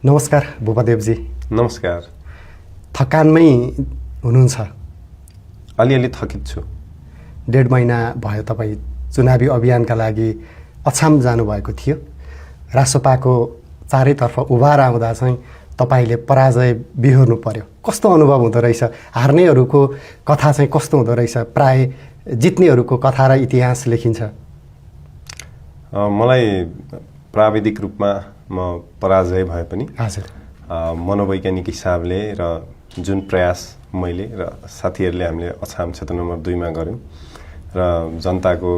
नमस्कार भूपदेवजी। नमस्कार। थकानमै हुनुहुन्छ? अलिअलि थकित छु। 1.5 महिना भयो तपाईँ चुनावी अभियानका लागि अछाम जानुभएको थियो। रासोपाको चारैतर्फ उभार आउँदा चाहिँ तपाईँले पराजय बिहोर्नु पर्यो। कस्तो अनुभव हुँदो रहेछ? हार्नेहरूको कथा चाहिँ कस्तो हुँदो रहेछ? प्राय जित्नेहरूको कथा र इतिहास लेखिन्छ। मलाई प्राविधिक रूपमा म पराजय भए पनि हजुर, मनोवैज्ञानिक हिसाबले र जुन प्रयास मैले र साथीहरूले हामीले अछाम क्षेत्र नम्बर 2 मा गऱ्यौँ र जनताको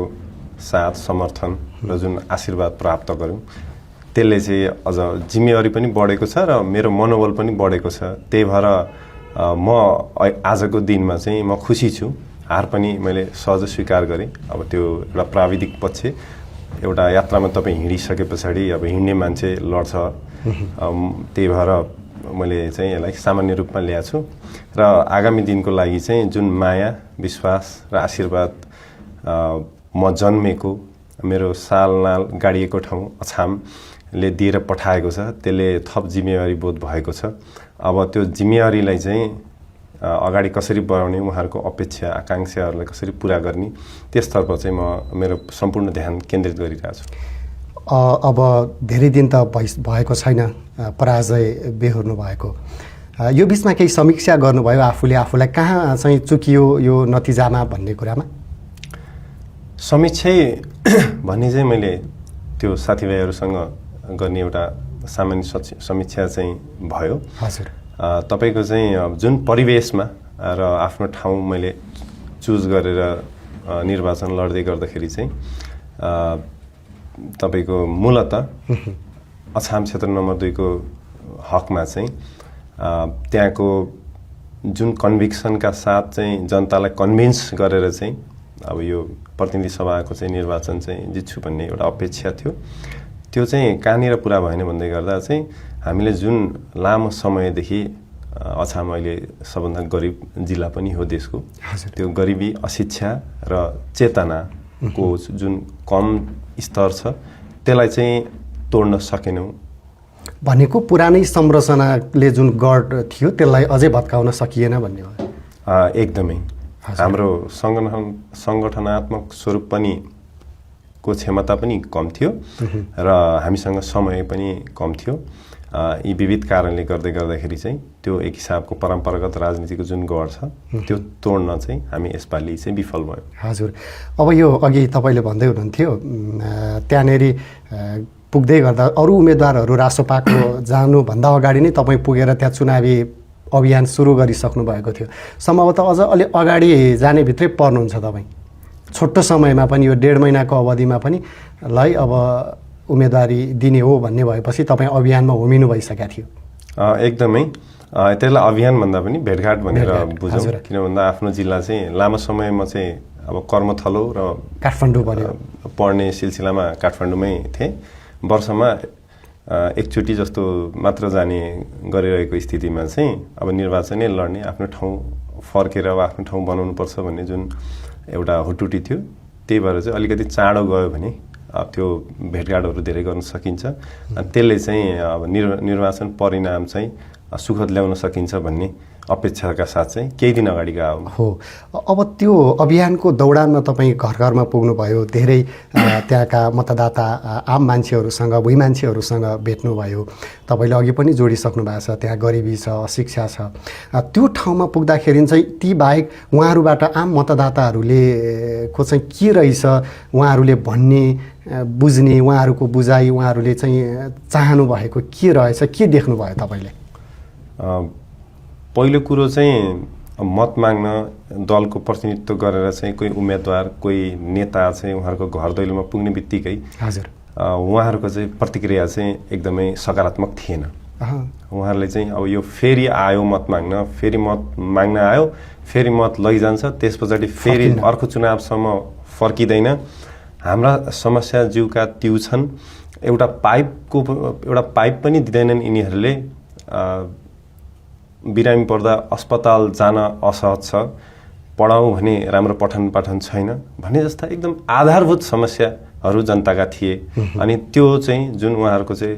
साथ समर्थन र जुन आशीर्वाद प्राप्त गऱ्यौँ त्यसले चाहिँ अझ जिम्मेवारी पनि बढेको छ र मेरो मनोबल पनि बढेको छ। त्यही भएर म आजको दिनमा चाहिँ म खुसी छु। हार पनि मैले सहज स्वीकार गरेँ। अब त्यो एउटा प्राविधिक पक्ष, एउटा यात्रामा तपाईँ हिँडिसके पछाडि अब हिँड्ने मान्छे लड्छ। त्यही भएर मैले चाहिँ यसलाई सामान्य रूपमा ल्याएको छु र आगामी दिनको लागि चाहिँ जुन माया, विश्वास र आशीर्वाद म जन्मेको, मेरो सालनाल गाडिएको ठाउँ अछामले दिएर पठाएको छ, त्यसले थप जिम्मेवारी बोध भएको छ। अब त्यो जिम्मेवारीलाई चाहिँ अगाडि कसरी बढाउने, उहाँहरूको अपेक्षा आकाङ्क्षाहरूलाई कसरी पुरा गर्ने, त्यसतर्फ चाहिँ म मेरो सम्पूर्ण ध्यान केन्द्रित गरिरहेको छु। अब धेरै दिन त भएको छैन पराजय बेहोर्नु भएको। यो बिचमा केही समीक्षा गर्नुभयो आफूलाई कहाँ चाहिँ चुकियो यो नतिजामा भन्ने कुरामा? समीक्षा भन्ने चाहिँ मैले त्यो साथीभाइहरूसँग गर्ने एउटा सामान्य समीक्षा चाहिँ भयो। हजुर, तपाईको चाहिँ जुन परिवेशमा र आफ्नो ठाउँ मैले चुज गरेर निर्वाचन लड्दै गर्दाखेरि चाहिँ तपाईको मूलतः अछाम क्षेत्र नम्बर 2 को हकमा चाहिँ त्यहाँको जुन कन्भिक्सनका साथ चाहिँ जनतालाई कन्भिन्स गरेर चाहिँ अब यो प्रतिनिधि सभाको चाहिँ निर्वाचन चाहिँ जित्छु भन्ने एउटा अपेक्षा थियो। त्यो चाहिँ कहाँनिर पुरा भएन भन्दै गर्दा चाहिँ हामीले जुन लामो समयदेखि अछाम अहिले सबभन्दा गरिब जिल्ला पनि हो देशको, त्यो गरिबी, अशिक्षा र चेतनाको जुन कम स्तर छ त्यसलाई चाहिँ तोड्न सकेनौँ। भनेको पुरानै संरचनाले जुन गढ थियो त्यसलाई अझै भत्काउन सकिएन भन्ने हो? एकदमै। हाम्रो सङ्गठनात्मक स्वरूप पनि को क्षमता पनि कम थियो र हामीसँग समय पनि कम थियो। यी विविध कारणले गर्दाखेरि चाहिँ त्यो एक हिसाबको परम्परागत राजनीतिको जुन गढ छ त्यो तोड्न चाहिँ हामी यसपालि चाहिँ विफल भयौँ। हजुर, अब यो अघि तपाईँले भन्दै हुनुहुन्थ्यो त्यहाँनेरि पुग्दै गर्दा अरू उम्मेदवारहरू रासोपाको जानुभन्दा अगाडि नै तपाईँ पुगेर त्यहाँ चुनावी अभियान सुरु गरिसक्नु भएको थियो। सम्भवतः अझ अलि अगाडि जाने भित्रै पर्नुहुन्छ तपाईँ। छोटो समयमा पनि यो 1.5 महिनाको अवधिमा पनि लाई अब उम्मेदवारी दिने हो भन्ने भएपछि तपाईँ अभियानमा होमिनु भइसकेका थियो। एकदमै। त्यसलाई अभियान भन्दा पनि भेटघाट भनेर बुझौँ। किन भन्दा आफ्नो जिल्ला चाहिँ लामो समयमा चाहिँ अब कर्मथलो र काठमाडौँ पढ्ने सिलसिलामा काठमाडौँमै थिएँ। वर्षमा एकचोटि जस्तो मात्र जाने गरिरहेको स्थितिमा चाहिँ अब निर्वाचनै लड्ने, आफ्नो ठाउँ फर्केर अब आफ्नो ठाउँ बनाउनुपर्छ भन्ने जुन एउटा हुटुटी थियो, त्यही भएर चाहिँ अलिकति चाँडो गयो भने त्यो भेटघाटहरू धेरै गर्न सकिन्छ। त्यसले चाहिँ अब निर्वाचन परिणाम चाहिँ सुखद ल्याउन सकिन्छ भन्ने अपेक्षाका साथ चाहिँ केही दिन अगाडि गयो हो। अब त्यो अभियानको दौडानमा तपाईँ घर घरमा पुग्नुभयो, धेरै त्यहाँका मतदाता आम मान्छेहरूसँग, भुइँ मान्छेहरूसँग भेट्नुभयो। तपाईँले अघि पनि जोडिसक्नु भएको छ, त्यहाँ गरिबी छ, शिक्षा छ। त्यो ठाउँमा पुग्दाखेरि चाहिँ ती बाहेक उहाँहरूबाट आम मतदाताहरूले को चाहिँ के रहेछ उहाँहरूले भन्ने, बुझ्ने, उहाँहरूको बुझाइ, उहाँहरूले चाहिँ चाहनु भएको के रहेछ, के देख्नुभयो तपाईँले? पहिलो कुरो चाहिँ मत माग्न दलको प्रतिनिधित्व गरेर चाहिँ कोही उम्मेदवार, कोही नेता चाहिँ उहाँहरूको घर दैलोमा पुग्ने बित्तिकै हजुर उहाँहरूको चाहिँ प्रतिक्रिया चाहिँ एकदमै सकारात्मक थिएन। उहाँहरूले चाहिँ अब यो फेरि आयो मत माग्न, फेरि मत माग्न आयो, फेरि मत लैजान्छ, त्यस पछाडि फेरि अर्को चुनावसम्म फर्किँदैन, हाम्रा समस्या जिउका त्यू छन्, एउटा पाइप पनि दिँदैनन् यिनीहरूले, बिरामी पर्दा अस्पताल जान असहज छ, पढाउँ भने राम्रो पठन पाठन छैन भन्ने जस्ता एकदम आधारभूत समस्याहरू जनताका थिए। अनि त्यो चाहिँ जुन उहाँहरूको चाहिँ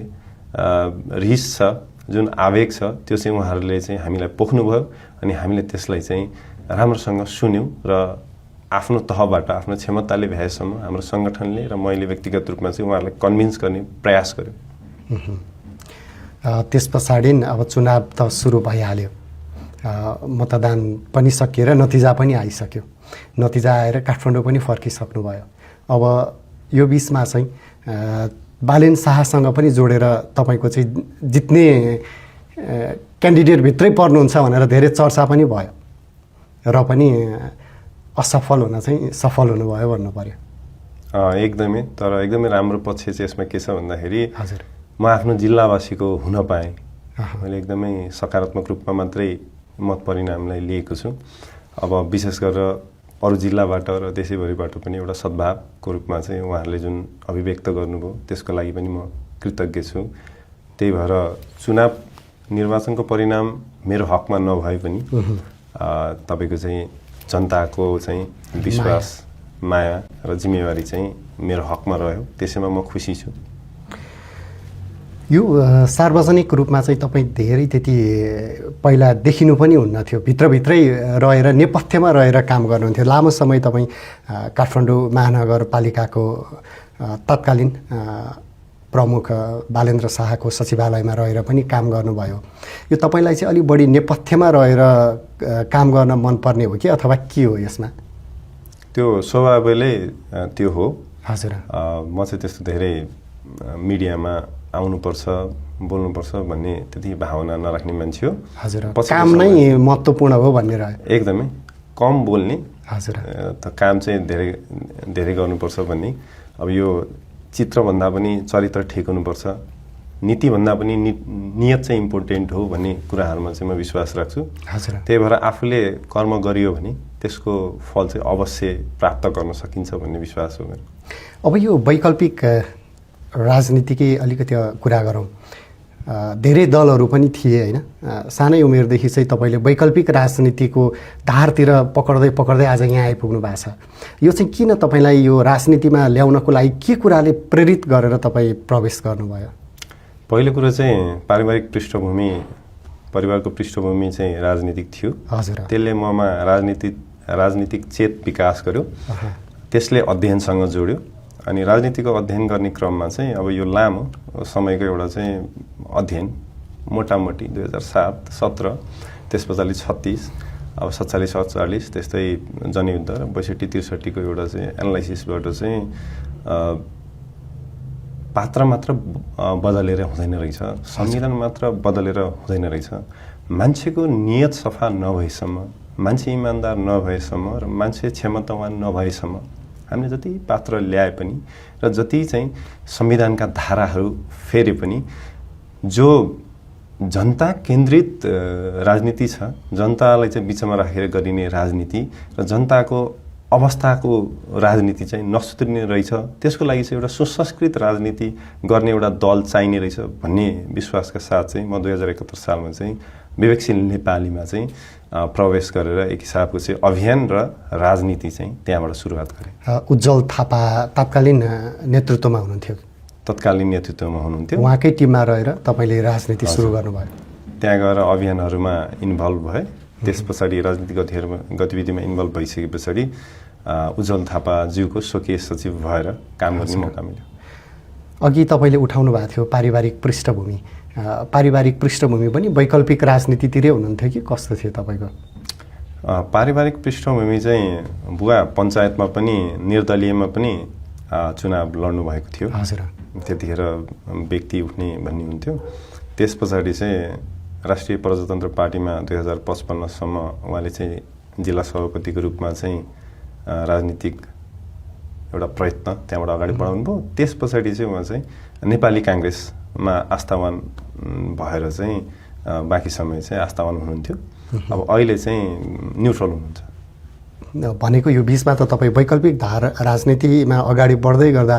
रिस छ, जुन आवेग छ त्यो चाहिँ उहाँहरूले चाहिँ हामीलाई पोख्नुभयो अनि हामीले त्यसलाई चाहिँ राम्रोसँग सुन्यौँ र आफ्नो तहबाट आफ्नो क्षमताले भ्याएसम्म हाम्रो सङ्गठनले र मैले व्यक्तिगत रूपमा चाहिँ उहाँहरूलाई कन्भिन्स गर्ने प्रयास गर्यो। त्यस पछाडि अब चुनाव त सुरु भइहाल्यो, मतदान पनि सकिएर नतिजा पनि आइसक्यो, नतिजा आएर काठमाडौँ पनि फर्किसक्नुभयो। अब यो बिचमा चाहिँ बालेन शाहसँग पनि जोडेर तपाईँको चाहिँ जित्ने क्यान्डिडेटभित्रै पर्नुहुन्छ भनेर धेरै चर्चा पनि भयो र पनि असफल हुन चाहिँ सफल हुनुभयो भन्नु पर्यो। एकदमै, तर एकदमै राम्रो पक्ष चाहिँ यसमा के छ भन्दाखेरि हजुर, म आफ्नो जिल्लावासीको हुन पाएँ। मैले एकदमै सकारात्मक रूपमा मात्रै मत परिणामलाई लिएको छु। अब विशेष गरेर अरू जिल्लाबाट र देशैभरिबाट पनि एउटा सद्भावको रूपमा चाहिँ उहाँहरूले जुन अभिव्यक्त गर्नुभयो त्यसको लागि पनि म कृतज्ञ छु। त्यही भएर चुनाव निर्वाचनको परिणाम मेरो हकमा नभए पनि तपाईँको चाहिँ जनताको चाहिँ विश्वास, माया र जिम्मेवारी चाहिँ मेरो हकमा रह्यो, त्यसैमा म खुसी छु। यो सार्वजनिक रूपमा चाहिँ तपाईँ धेरै त्यति पहिला देखिनु पनि हुन्न थियो, भित्रभित्रै रहेर नेपथ्यमा रहेर काम गर्नुहुन्थ्यो। लामो समय तपाईँ काठमाडौँ महानगरपालिकाको तत्कालीन प्रमुख बालेन्द्र शाहको सचिवालयमा रहेर पनि काम गर्नुभयो। यो तपाईँलाई चाहिँ अलिक बढी नेपथ्यमा रहेर काम गर्न मनपर्ने हो कि अथवा के हो यसमा? त्यो स्वभावले त्यो हो। हजुर, म चाहिँ त्यस्तो धेरै मिडियामा आउनुपर्छ, बोल्नुपर्छ भन्ने त्यति भावना नराख्ने मान्छे हो। हजुर, काम नै महत्त्वपूर्ण हो भन्ने रह्यो। एकदमै कम बोल्ने, हजुर, त काम चाहिँ धेरै धेरै गर्नुपर्छ भन्ने। अब यो चित्रभन्दा पनि चरित्र ठिक हुनुपर्छ, नीतिभन्दा पनि नियत चाहिँ इम्पोर्टेन्ट हो भन्ने कुराहरूमा चाहिँ म विश्वास राख्छु। हजुर, त्यही भएर आफूले कर्म गरियो भने त्यसको फल चाहिँ अवश्य प्राप्त गर्न सकिन्छ भन्ने विश्वास हो मेरो। अब यो वैकल्पिक राजनीतिकै अलिकति कुरा गरौँ। धेरै दलहरू पनि थिए होइन? सानै उमेरदेखि चाहिँ तपाईँले वैकल्पिक राजनीतिको धारतिर पक्र्दै पक्र्दै आज यहाँ आइपुग्नु भएको छ। यो चाहिँ किन तपाईँलाई यो राजनीतिमा ल्याउनको लागि के कुराले प्रेरित गरेर तपाईँ प्रवेश गर्नुभयो? पहिलो कुरो चाहिँ पारिवारिक पृष्ठभूमि, परिवारको पृष्ठभूमि चाहिँ राजनीतिक थियो। हजुर, त्यसले ममा राजनीतिक चेत विकास गर्यो, त्यसले अध्ययनसँग जोड्यो। अनि राजनीतिको अध्ययन गर्ने क्रममा चाहिँ अब यो लामो समयको एउटा चाहिँ अध्ययन मोटामोटी 2007-17, त्यस पछाडि 36, अब 47-48 त्यस्तै जनयुद्ध र 62-63 को एउटा चाहिँ एनालाइसिसबाट चाहिँ पात्र मात्र बदलेर हुँदैन रहेछ, संविधान मात्र बदलेर हुँदैन रहेछ, मान्छेको नियत सफा नभएसम्म, मान्छे इमान्दार नभएसम्म र मान्छे क्षमतावान नभएसम्म हामीले जति पात्र ल्याए पनि र जति चाहिँ संविधानका धाराहरू फेरे पनि जो जनता केन्द्रित राजनीति छ, जनतालाई चाहिँ बिचमा राखेर गरिने राजनीति र जनताको अवस्थाको राजनीति चाहिँ नसुध्रिने रहेछ, त्यसको लागि चाहिँ एउटा सुसंस्कृत राजनीति गर्ने एउटा दल चाहिने रहेछ भन्ने विश्वासका साथ चाहिँ म 2071 सालमा चाहिँ विवेकशील नेपालीमा चाहिँ प्रवेश गरेर एक हिसाबको चाहिँ अभियान र राजनीति चाहिँ त्यहाँबाट सुरुवात गरेँ। उज्जवल थापा तत्कालीन नेतृत्वमा हुनुहुन्थ्यो? तत्कालीन नेतृत्वमा हुनुहुन्थ्यो। उहाँकै टिममा रहेर तपाईँले राजनीति सुरु गर्नुभयो? त्यहाँ गएर अभियानहरूमा इन्भल्भ भए। त्यस पछाडि राजनीतिक गतिविधिमा इन्भल्भ भइसके पछाडि उज्जवल थापाज्यूको स्वकीय सचिव भएर काम गर्ने मौका मिल्यो। अघि तपाईँले उठाउनु भएको थियो पारिवारिक पृष्ठभूमि। पारिवारिक पृष्ठभूमि पनि वैकल्पिक राजनीतितिरै हुनुहुन्थ्यो कि कस्तो थियो तपाईँको? पारिवारिक पृष्ठभूमि चाहिँ बुवा पञ्चायतमा पनि निर्दलीयमा पनि चुनाव लड्नु भएको थियो। हजुर, त्यतिखेर व्यक्ति उठ्ने भन्ने हुन्थ्यो। त्यस पछाडि चाहिँ राष्ट्रिय प्रजातन्त्र पार्टीमा 2055 सम्म उहाँले चाहिँ जिल्ला सभापतिको रूपमा चाहिँ राजनीतिक एउटा प्रयत्न त्यहाँबाट अगाडि बढाउनु भयो। त्यस पछाडि चाहिँ उहाँ चाहिँ नेपाली काङ्ग्रेसमा आस्थावान भएर चाहिँ बाँकी समय चाहिँ आस्थावान हुनुहुन्थ्यो। अब अहिले चाहिँ न्युट्रल हुनुहुन्छ। भनेको यो बिचमा त तपाईँ वैकल्पिक धार राजनीतिमा अगाडि बढ्दै गर्दा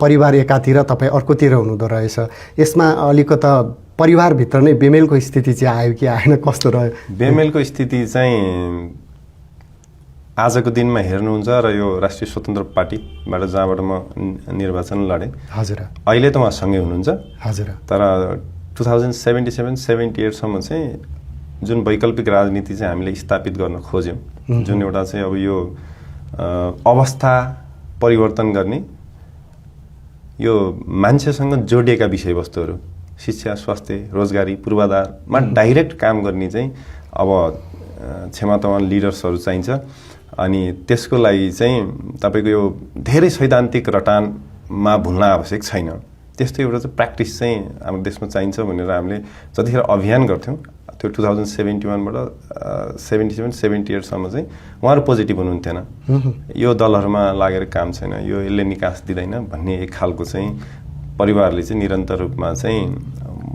परिवार एकातिर तपाईँ अर्कोतिर हुनुहुँदो रहेछ। यसमा अलिकता परिवारभित्र नै बेमेलको स्थिति चाहिँ आयो कि आएन, कस्तो रह्यो? बेमेलको स्थिति चाहिँ आजको दिनमा हेर्नुहुन्छ र यो राष्ट्रिय स्वतन्त्र पार्टीबाट जहाँबाट म निर्वाचन लडेँ, हजुर, अहिले त उहाँ सँगै हुनुहुन्छ। हजुर, तर 2077-78सम्म चाहिँ जुन वैकल्पिक राजनीति चाहिँ हामीले स्थापित गर्न खोज्यौँ, जुन एउटा चाहिँ अब यो अवस्था परिवर्तन गर्ने, यो मान्छेसँग जोडिएका विषयवस्तुहरू, शिक्षा, स्वास्थ्य, रोजगारी, पूर्वाधारमा डाइरेक्ट काम गर्ने चाहिँ अब क्षमतावान लिडर्सहरू चाहिन्छ। अनि त्यसको लागि चाहिँ तपाईँको यो धेरै सैद्धान्तिक रटानमा भुल्न आवश्यक छैन। त्यस्तो एउटा चाहिँ प्र्याक्टिस चाहिँ हाम्रो देशमा चाहिन्छ भनेर हामीले जतिखेर अभियान गर्थ्यौँ, त्यो 2071बाट 77-78सम्म चाहिँ उहाँहरू पोजिटिभ हुनुहुन्थेन। यो दलहरूमा लागेर काम छैन, यो यसले निकास दिँदैन भन्ने एक खालको चाहिँ परिवारले चाहिँ निरन्तर रूपमा चाहिँ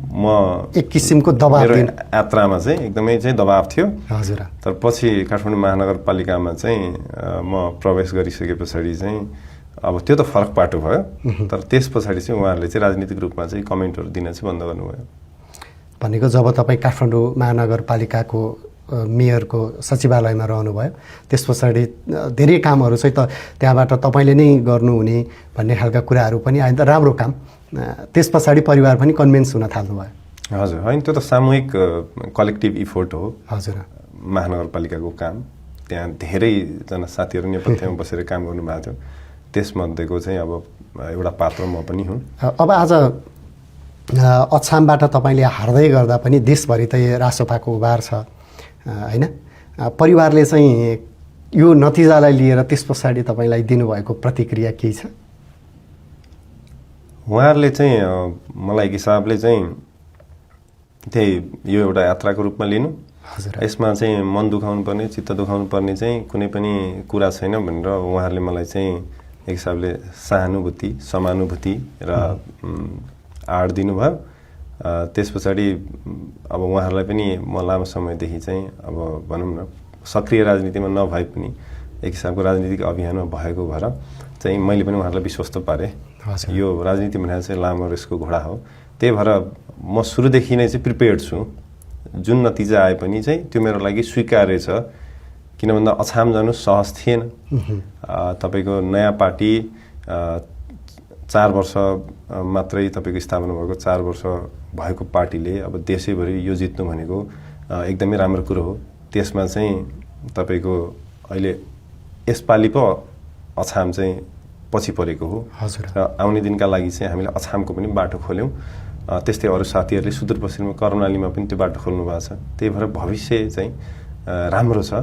म एक किसिमको दबाब मेरो यात्रामा चाहिँ एकदमै चाहिँ दबाब थियो। हजुर। तर पछि काठमाडौँ महानगरपालिकामा चाहिँ म प्रवेश गरिसके पछाडि चाहिँ अब त्यो त फरक पाटो भयो, तर त्यस पछाडि चाहिँ उहाँहरूले चाहिँ राजनीतिक रूपमा चाहिँ कमेन्टहरू दिन चाहिँ बन्द गर्नुभयो। भनेको जब तपाईँ काठमाडौँ महानगरपालिकाको मेयरको सचिवालयमा रहनुभयो, त्यस पछाडि धेरै कामहरू चाहिँ त त्यहाँबाट तपाईँले नै गर्नुहुने भन्ने खालका कुराहरू पनि आयो। त राम्रो काम, त्यस पछाडि परिवार पनि कन्भिन्स हुन थाल्नुभयो। हजुर, होइन त्यो त सामूहिक कलेक्टिभ इफोर्ट हो। हजुर। महानगरपालिकाको काम, त्यहाँ धेरैजना साथीहरू नेपथ्यमा बसेर काम गर्नुभएको थियो, त्यसमध्येको चाहिँ अब एउटा पात्र म पनि हुँ। अब आज अछामबाट तपाईँले हार्दै गर्दा पनि देशभरि त रासोपाको उभार छ होइन? परिवारले चाहिँ यो नतिजालाई लिएर त्यस पछाडि तपाईँलाई दिनुभएको प्रतिक्रिया केही छ? उहाँहरूले चाहिँ मलाई एक हिसाबले चाहिँ त्यही यो एउटा यात्राको रूपमा लिनु, यसमा चाहिँ मन दुखाउनु पर्ने, चित्त दुखाउनु पर्ने चाहिँ कुनै पनि कुरा छैन भनेर उहाँहरूले मलाई चाहिँ एक हिसाबले सहानुभूति, समानुभूति र आड दिनुभयो। त्यस पछाडि अब उहाँहरूलाई पनि म लामो समयदेखि चाहिँ अब भनौँ न सक्रिय राजनीतिमा नभए पनि एक हिसाबको राजनीतिक अभियानमा भएको भएर चाहिँ मैले पनि उहाँहरूलाई विश्वस्त पारेँ। यो राजनीति भनेर चाहिँ लामो रेसको घोडा हो, त्यही भएर म सुरुदेखि नै चाहिँ प्रिपेयर्ड छु। जुन नतिजा आए पनि चाहिँ त्यो मेरो लागि स्वीकार्य छ, किन भन्दा अछाम जानु सहज थिएन। तपाईँको नयाँ पार्टी 4 वर्ष मात्रै तपाईँको स्थापना भएको 4 वर्ष भएको पार्टीले अब देशैभरि यो जित्नु भनेको एकदमै राम्रो कुरो हो। त्यसमा चाहिँ तपाईँको अहिले यसपालि पो अछाम चाहिँ पछि परेको हो र आउने दिनका लागि चाहिँ हामीले अछामको पनि बाटो खोल्यौँ। त्यस्तै अरू साथीहरूले सुदूरपश्चिममा कर्णालीमा पनि त्यो बाटो खोल्नु भएको छ। त्यही भएर भविष्य चाहिँ राम्रो छ,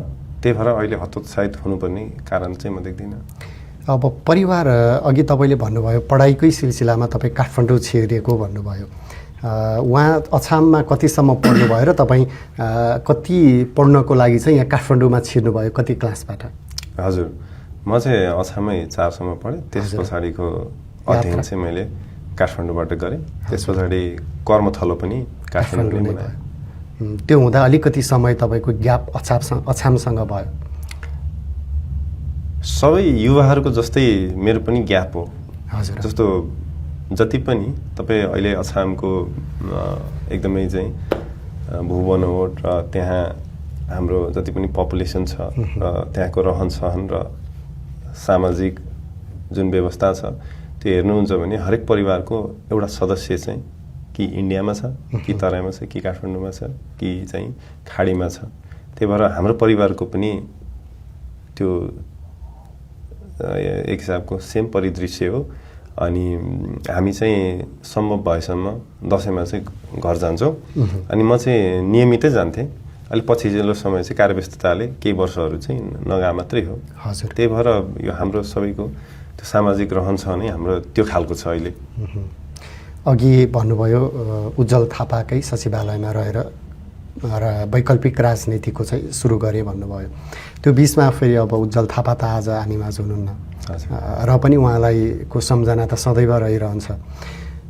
त्यही भएर अहिले हतोत्साहित हुनुपर्ने कारण चाहिँ म देख्दिनँ। अब परिवार, अघि तपाईँले भन्नुभयो पढाइकै सिलसिलामा तपाईँ काठमाडौँ छिरेको भन्नुभयो, उहाँ अछाममा कतिसम्म पढ्नुभयो र तपाईँ कति पढ्नको लागि चाहिँ यहाँ काठमाडौँमा छिर्नुभयो, कति क्लासबाट? हजुर, म चाहिँ अछामै 4 सम्म पढेँ। त्यस पछाडिको अध्ययन चाहिँ मैले काठमाडौँबाट गरेँ। त्यस पछाडि कर्मथलो पनि काठमाडौँमै बनाएँ। त्यो हुँदा अलिकति समय तपाईँको ग्याप अछामसँग भयो? सबै युवाहरूको जस्तै मेरो पनि ग्याप हो। हजुर। जस्तो जति पनि तपाईँ अहिले अछामको एकदमै चाहिँ भूबनोट र त्यहाँ हाम्रो जति पनि पपुलेसन छ र त्यहाँको रहन सहन र सामाजिक जुन व्यवस्था छ त्यो हेर्नुहुन्छ भने हरेक परिवारको एउटा सदस्य चाहिँ कि इन्डियामा छ, कि तराईमा छ, कि काठमाडौँमा छ, कि चाहिँ खाडीमा छ। त्यही भएर हाम्रो परिवारको पनि त्यो एक हिसाबको सेम परिदृश्य हो। अनि हामी चाहिँ सम्भव भएसम्म दसैँमा चाहिँ घर जान्छौँ। अनि म चाहिँ नियमितै जान्थेँ। अलिक पछिल्लो समय चाहिँ कार्यव्यस्तताले केही वर्षहरू चाहिँ नगा मात्रै हो। हजुर। त्यही भएर यो हाम्रो सबैको त्यो सामाजिक रहनसहनै हाम्रो त्यो खालको छ अहिले। अघि भन्नुभयो उज्जवल थापाकै सचिवालयमा रहेर र वैकल्पिक राजनीतिको चाहिँ सुरु गरेँ भन्नुभयो। त्यो बिचमा फेरि अब उज्जवल थापा त आज हामीमाझ हुनुहुन्न र पनि उहाँलाई को सम्झना त सदैव रहिरहन्छ।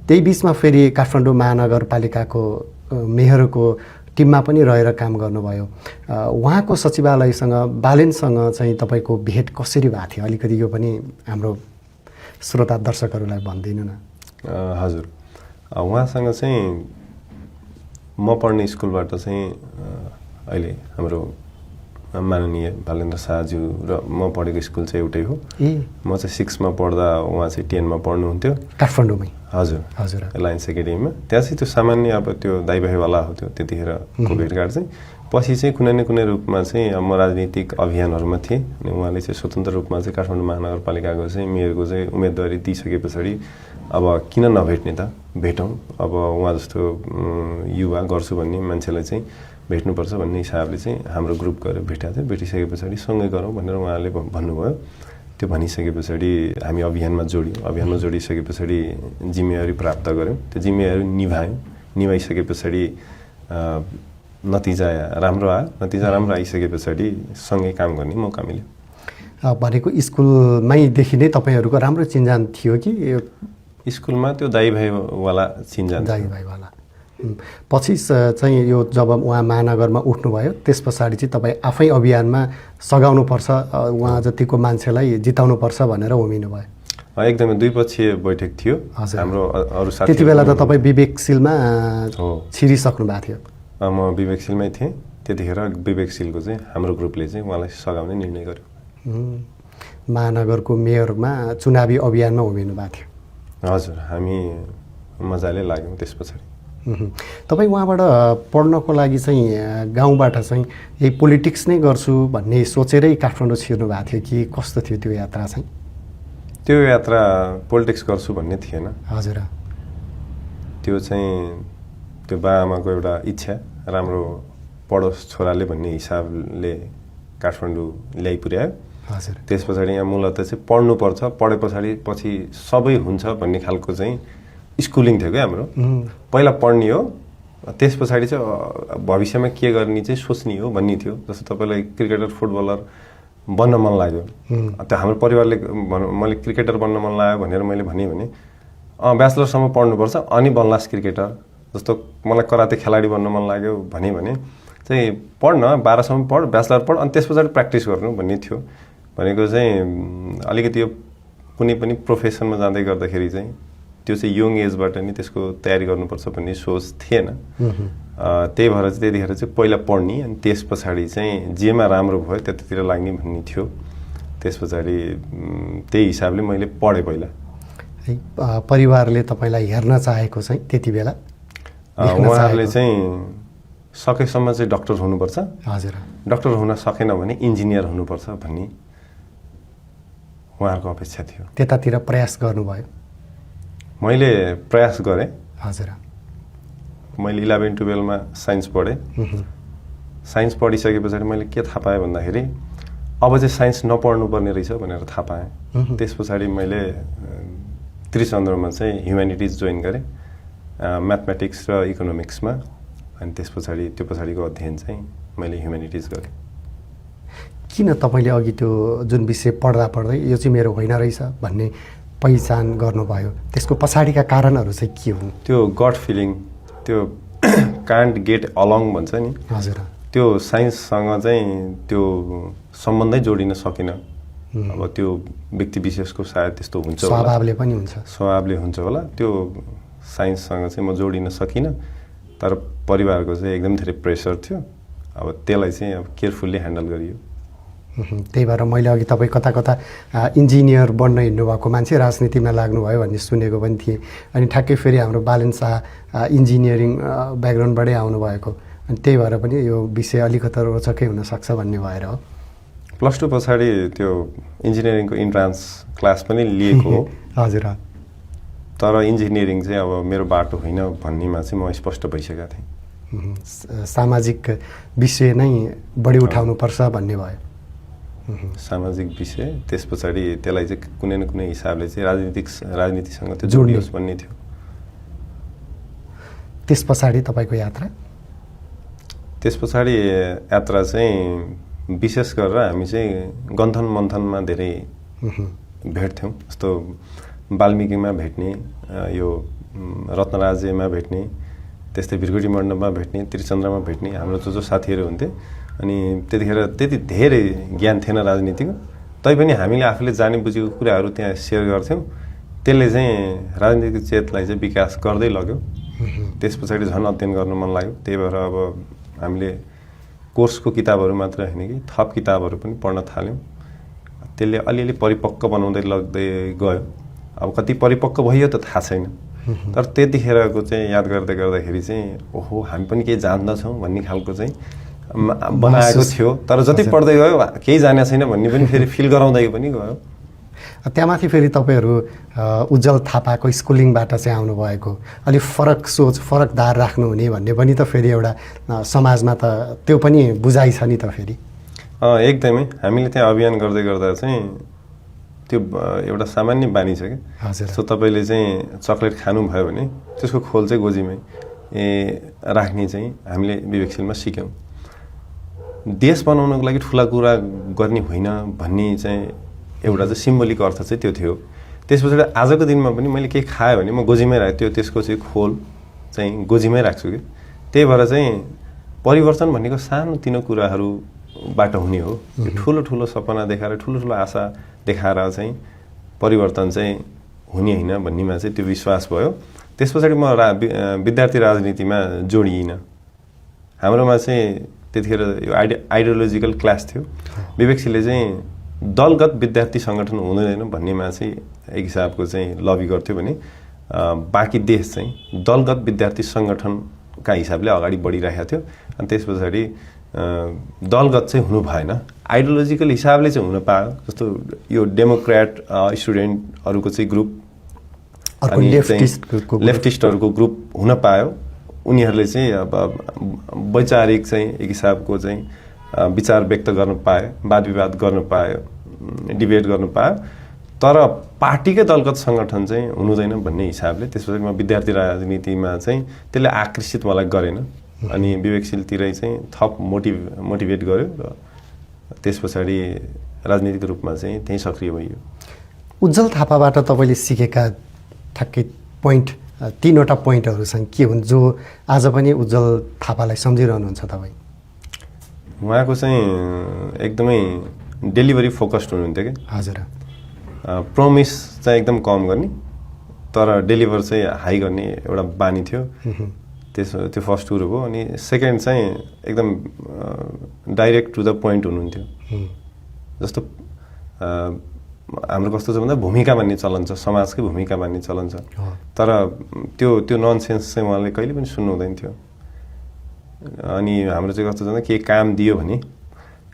त्यही बिचमा फेरि काठमाडौँ महानगरपालिकाको मेयरको टिममा पनि रहेर काम गर्नुभयो। उहाँको सचिवालयसँग बालेनसँग चाहिँ तपाईँको भेट कसरी भएको थियो? अलिकति यो पनि हाम्रो श्रोता दर्शकहरूलाई भनिदिनु न। हजुर, उहाँसँग चाहिँ म पढ्ने स्कुलबाट चाहिँ अहिले हाम्रो माननीय बालेन्द्र शाहज्यू र म पढेको स्कुल चाहिँ एउटै हो। म चाहिँ 6 मा पढ्दा उहाँ चाहिँ 10 मा पढ्नुहुन्थ्यो काठमाडौँमै। हजुर हजुर लायन्स एकाडेमीमा। त्यहाँ चाहिँ त्यो सामान्य अब त्यो दाइ भाइवाला हो त्यो त्यतिखेरको भेटघाट चाहिँ। पछि चाहिँ कुनै न कुनै रूपमा चाहिँ म राजनीतिक अभियानहरूमा थिएँ अनि उहाँले चाहिँ स्वतन्त्र रूपमा चाहिँ काठमाडौँ महानगरपालिकाको चाहिँ मेयरको चाहिँ उम्मेदवारी दिइसके पछाडि अब किन नभेट्ने त, भेटौँ। अब उहाँ जस्तो युवा गर्छु भन्ने मान्छेलाई चाहिँ भेट्नुपर्छ भन्ने हिसाबले चाहिँ हाम्रो ग्रुप गएर भेटेको थियो। भेटिसके पछाडि सँगै गरौँ भनेर उहाँले भन्नुभयो। त्यो भनिसके पछाडि हामी अभियानमा जोड्यौँ। अभियानमा जोडिसके पछाडि जिम्मेवारी प्राप्त गऱ्यौँ। त्यो जिम्मेवारी निभायौँ। निभाइसके पछाडि नतिजा राम्रो आयो। नतिजा राम्रो आइसके पछाडि सँगै काम गर्ने मौका मिल्यो। भनेको स्कुलमैदेखि नै तपाईँहरूको राम्रो चिन्जान थियो कि? स्कुलमा त्यो दाइ भाइवाला चिन्जान दाइ भाइवाला। पछि चाहिँ यो जब उहाँ महानगरमा उठ्नुभयो त्यस पछाडि चाहिँ तपाईँ आफै अभियानमा सघाउनुपर्छ, उहाँ जतिको मान्छेलाई जिताउनुपर्छ भनेर होमिनु भयो? एकदमै द्विपक्षीय बैठक थियो हाम्रो अरू साथी। त्यति बेला त तपाईँ विवेकशीलमा छिरिसक्नु भएको थियो? म विवेकशीलमै थिएँ त्यतिखेर। विवेकशीलको चाहिँ हाम्रो ग्रुपले चाहिँ उहाँलाई सघाउने निर्णय गर्यो। महानगरको मेयरमा चुनावी अभियानमा होमिनु भएको थियो? हजुर हामी मजाले लाग्यौँ त्यस पछाडि। तपाईँ उहाँबाट पढ्नको लागि चाहिँ गाउँबाट चाहिँ यही पोलिटिक्स नै गर्छु भन्ने सोचेरै काठमाडौँ छिर्नु भएको थियो कि कस्तो थियो त्यो यात्रा चाहिँ? त्यो यात्रा पोलिटिक्स गर्छु भन्ने थिएन। हजुर। त्यो चाहिँ त्यो बाआमाको एउटा इच्छा, राम्रो पढोस् छोराले भन्ने हिसाबले काठमाडौँ ल्याइ पुर्यायो। हजुर। त्यस पछाडि यहाँ मूलतः चाहिँ पढ्नुपर्छ, पढे पछाडि पछि सबै हुन्छ भन्ने खालको चाहिँ स्कुलिङ थियो क्या हाम्रो। पहिला पढ्ने हो, त्यस पछाडि चाहिँ भविष्यमा के गर्ने चाहिँ सोच्ने हो भन्ने थियो। जस्तो तपाईँलाई क्रिकेटर फुटबलर बन्न मन लाग्यो, त्यो हाम्रो परिवारले मैले क्रिकेटर बन्न मन लाग्यो भनेर मैले भने ब्याचलरसम्म पढ्नुपर्छ अनि बन्लास् क्रिकेटर। जस्तो मलाई कराते खेलाडी बन्न मन लाग्यो भने चाहिँ पढ्न 12सम्म पढ, ब्याचलर पढ अनि त्यस पछाडि प्र्याक्टिस गर्नु भन्ने थियो। भनेको चाहिँ अलिकति यो कुनै पनि प्रोफेसनमा जाँदै गर्दाखेरि चाहिँ त्यो चाहिँ यङ एजबाट नि त्यसको तयारी गर्नुपर्छ भन्ने सोच थिएन। त्यही भएर चाहिँ त्यतिखेर चाहिँ पहिला पढ्ने अनि त्यस पछाडि चाहिँ जेमा राम्रो भयो त्यतातिर लाग्ने भन्ने थियो। त्यस पछाडि त्यही हिसाबले मैले पढेँ पहिला। परिवारले तपाईँलाई हेर्न चाहेको चाहिँ त्यति बेला उहाँहरूले चाहिँ सकेसम्म चाहिँ डक्टर हुनुपर्छ, हजुर, डक्टर हुन सकेन भने इन्जिनियर हुनुपर्छ भन्ने उहाँहरूको अपेक्षा थियो। त्यतातिर प्रयास गर्नुभयो? मैले प्रयास गरेँ। हजुर। मैले 11-12मा साइन्स पढेँ। साइन्स पढिसके पछाडि मैले के थाहा पाएँ भन्दाखेरि अब चाहिँ साइन्स नपढ्नु पर्ने रहेछ भनेर थाहा पाएँ। त्यस पछाडि मैले त्रिचन्द्रमा चाहिँ ह्युम्यानिटिज जोइन गरेँ, म्याथमेटिक्स र इकोनोमिक्समा। अनि त्यस पछाडि त्यो पछाडिको अध्ययन चाहिँ मैले ह्युम्यानिटिज गरेँ। किन तपाईँले अघि त्यो जुन विषय पढ्दा पढ्दै यो चाहिँ मेरो होइन रहेछ भन्ने पहिचान गर्नुभयो? त्यसको पछाडिका कारणहरू चाहिँ के हुन्? त्यो गट फिलिङ, त्यो कान्ट गेट अलङ भन्छ नि। हजुर। त्यो साइन्ससँग चाहिँ त्यो सम्बन्धै जोडिन सकिनँ। अब त्यो व्यक्ति विशेषको सायद त्यस्तो हुन्छ होला, स्वभावले पनि हुन्छ, स्वभावले हुन्छ होला। त्यो साइन्ससँग चाहिँ म जोडिन सकिनँ। तर परिवारको चाहिँ एकदम धेरै प्रेसर थियो। अब त्यसलाई चाहिँ अब केयरफुल्ली ह्यान्डल गरियो। त्यही भएर मैले अघि तपाईँ कता कता इन्जिनियर बन्न हिँड्नुभएको मान्छे राजनीतिमा लाग्नुभयो भन्ने सुनेको पनि थिएँ। अनि ठ्याक्कै फेरि हाम्रो बालेन शाह इन्जिनियरिङ ब्याकग्राउन्डबाटै आउनुभएको, अनि त्यही भएर पनि यो विषय अलिकति रोचकै हुनसक्छ भन्ने भएर हो। +2 पछाडि त्यो इन्जिनियरिङको इन्ट्रान्स क्लास पनि लिएको हो। हजुर। तर इन्जिनियरिङ चाहिँ अब मेरो बाटो होइन भन्नेमा चाहिँ म स्पष्ट भइसकेको थिएँ। सामाजिक विषय नै बढी उठाउनुपर्छ भन्ने भयो। सामाजिक विषय, त्यस पछाडि त्यसलाई चाहिँ कुनै न कुनै हिसाबले चाहिँ राजनीतिसँग त्यो जोडियोस् भन्ने थियो। त्यस पछाडि तपाईँको यात्रा? त्यस पछाडि यात्रा चाहिँ विशेष गरेर हामी चाहिँ गन्थन मन्थनमा धेरै भेट्थ्यौँ। जस्तो वाल्मिकीमा भेट्ने, यो रत्नराज्यमा भेट्ने, त्यस्तै भिरगुटी मण्डपमा भेट्ने, त्रिचन्द्रमा भेट्ने हाम्रो जो साथीहरू हुन्थे। अनि त्यतिखेर त्यति धेरै ज्ञान थिएन राजनीतिको, तैपनि हामीले आफूले जाने बुझेको कुराहरू त्यहाँ सेयर गर्थ्यौँ। त्यसले चाहिँ राजनीतिक चेतलाई चाहिँ विकास गर्दै लग्यो। त्यस पछाडि झन् अध्ययन गर्न मन लाग्यो। त्यही भएर अब हामीले कोर्सको किताबहरू मात्र होइन कि थप किताबहरू पनि पढ्न थाल्यौँ। त्यसले अलिअलि परिपक्व बनाउँदै लग्दै गयो। अब कति परिपक्व भयो त थाहा छैन, तर त्यतिखेरको चाहिँ याद गर्दाखेरि चाहिँ ओहो हामी पनि केही जान्दछौँ भन्ने खालको चाहिँ बनाएको थियो। तर जति पढ्दै गयो केही जाने छैन भन्ने पनि फेरि फिल गराउँदै पनि गयो। त्यहाँमाथि फेरि तपाईँहरू उज्जवल थापाको स्कुलिङबाट चाहिँ आउनुभएको, अलिक फरक सोच फरक धार राख्नुहुने भन्ने पनि त फेरि एउटा समाजमा त त्यो पनि बुझाइ छ नि त फेरि। एकदमै हामीले त्यहाँ अभियान गर्दै गर्दा चाहिँ त्यो एउटा सामान्य बानी छ कि सो तपाईँले चाहिँ चक्लेट खानुभयो भने त्यसको खोल चाहिँ गोजीमै राख्ने चाहिँ हामीले विवेकशीलमा सिक्यौँ। देश बनाउनको लागि ठुला कुरा गर्ने होइन भन्ने चाहिँ एउटा चाहिँ सिम्बोलिक अर्थ चाहिँ त्यो थियो। त्यस पछाडि आजको दिनमा पनि मैले केही खाएँ भने म गोजीमै राख्छु, त्यसको चाहिँ खोल चाहिँ गोजीमै राख्छु कि। त्यही भएर चाहिँ परिवर्तन भनेको सानोतिनो कुराहरूबाट हुने हो। ठुलो ठुलो सपना देखाएर ठुलो ठुलो आशा देखाएर चाहिँ परिवर्तन चाहिँ हुने होइन भन्नेमा चाहिँ त्यो विश्वास भयो। त्यस पछाडि म विद्यार्थी राजनीतिमा जोडिइनँ। हाम्रोमा चाहिँ त्यतिखेर यो आइडियोलोजिकल क्लास थियो। विवेकशीले चाहिँ दलगत विद्यार्थी सङ्गठन हुँदैन भन्नेमा चाहिँ एक हिसाबको चाहिँ लबी गर्थ्यो भने बाँकी देश चाहिँ दलगत विद्यार्थी सङ्गठनका हिसाबले अगाडि बढिरहेको थियो। अनि त्यस पछाडि दलगत चाहिँ हुनु भएन, आइडियोलोजिकल हिसाबले चाहिँ हुन पायो। जस्तो यो डेमोक्रेट स्टुडेन्टहरूको चाहिँ ग्रुप अनि लेफ्टिस्टहरूको ग्रुप हुन पायो। उनीहरूले चाहिँ अब वैचारिक चाहिँ एक हिसाबको चाहिँ विचार व्यक्त गर्न पाए, वाद विवाद गर्न पायो, डिबेट गर्न पायो। तर पार्टीकै दलगत सङ्गठन चाहिँ हुनुहुँदैन भन्ने हिसाबले त्यसपछि म विद्यार्थी राजनीतिमा चाहिँ त्यसले आकर्षित मलाई गरेन। अनि विवेकशीलतिरै चाहिँ थप मोटिभेट गर्यो र त्यस पछाडि राजनीतिक रूपमा चाहिँ त्यहीँ सक्रिय भइयो। उज्जवल थापाबाट तपाईँले सिकेका ठ्याक्कै पोइन्ट 3वटा पोइन्टहरू छन्, के हुन् जो आज पनि उज्जवल थापालाई सम्झिरहनुहुन्छ तपाईँ? उहाँको चाहिँ एकदमै डेलिभरी फोकस्ड हुनुहुन्थ्यो कि। हजुर। प्रोमिस चाहिँ एकदम कम गर्ने तर डेलिभर चाहिँ हाई गर्ने एउटा बानी थियो। त्यो फर्स्ट कुरो हो। अनि सेकेन्ड चाहिँ एकदम डाइरेक्ट टु द पोइन्ट हुनुहुन्थ्यो। जस्तो हाम्रो कस्तो छ भन्दा भूमिका भन्ने चलन छ, समाजकै भूमिका भन्ने चलन छ। तर त्यो ननसेन्स चाहिँ उहाँले कहिले पनि सुन्नु हुँदैन थियो। अनि हाम्रो चाहिँ कस्तो छ भन्दा केही काम दियो भने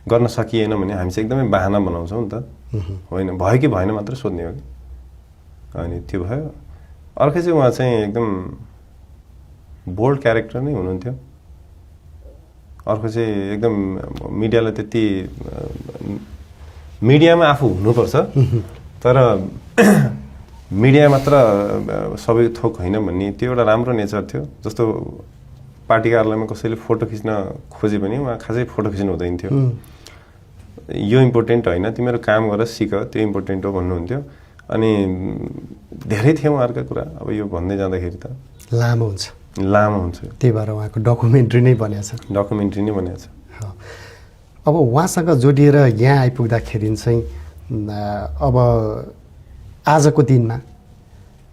गर्न सकिएन भने हामी चाहिँ एकदमै बहाना बनाउँछौँ नि त, होइन भयो कि भएन मात्र सोध्ने हो कि। अनि त्यो भयो। अर्कै चाहिँ उहाँ चाहिँ एकदम बोल्ड क्यारेक्टर नै हुनुहुन्थ्यो। अर्को चाहिँ एकदम मिडियालाई त्यति मिडियामा आफू हुनुपर्छ तर मिडिया मात्र सबै थोक होइन भन्ने त्यो एउटा राम्रो नेचर थियो। जस्तो पार्टी कार्यालयमा कसैले फोटो खिच्न खोजे भने उहाँ खासै फोटो खिच्नु हुँदैन थियो। यो इम्पोर्टेन्ट होइन, तिमीहरू काम गरेर सिक, त्यो इम्पोर्टेन्ट हो भन्नुहुन्थ्यो। अनि धेरै थियो उहाँहरूका कुरा। अब यो भन्दै जाँदाखेरि त लामो हुन्छ। त्यही भएर उहाँको डकुमेन्ट्री नै बनिएको छ। अब उहाँसँग जोडिएर यहाँ आइपुग्दाखेरि चाहिँ अब आजको दिनमा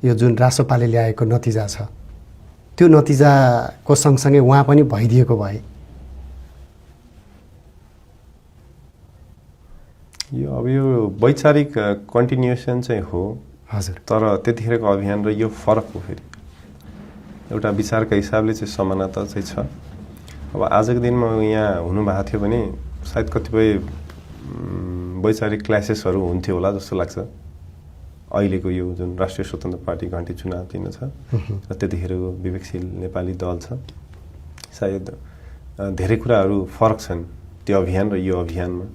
यो जुन रासोपाले ल्याएको नतिजा छ त्यो नतिजाको सँगसँगै उहाँ पनि भइदिएको भए यो वैचारिक कन्टिन्युएसन चाहिँ हो। हजुर। तर त्यतिखेरको अभियान र यो फरक हो। फेरि एउटा विचारका हिसाबले चाहिँ समानता चाहिँ छ। अब आजको दिनमा यहाँ हुनुभएको थियो भने सायद कतिपय वैचारिक क्लासेसहरू हुन्थ्यो होला जस्तो लाग्छ। अहिलेको यो जुन राष्ट्रिय स्वतन्त्र पार्टी घन्टी चुनाव चिन्ह छ र त्यतिखेरको विवेकशील नेपाली दल छ, सायद धेरै कुराहरू फरक छन् त्यो अभियान र यो अभियानमा।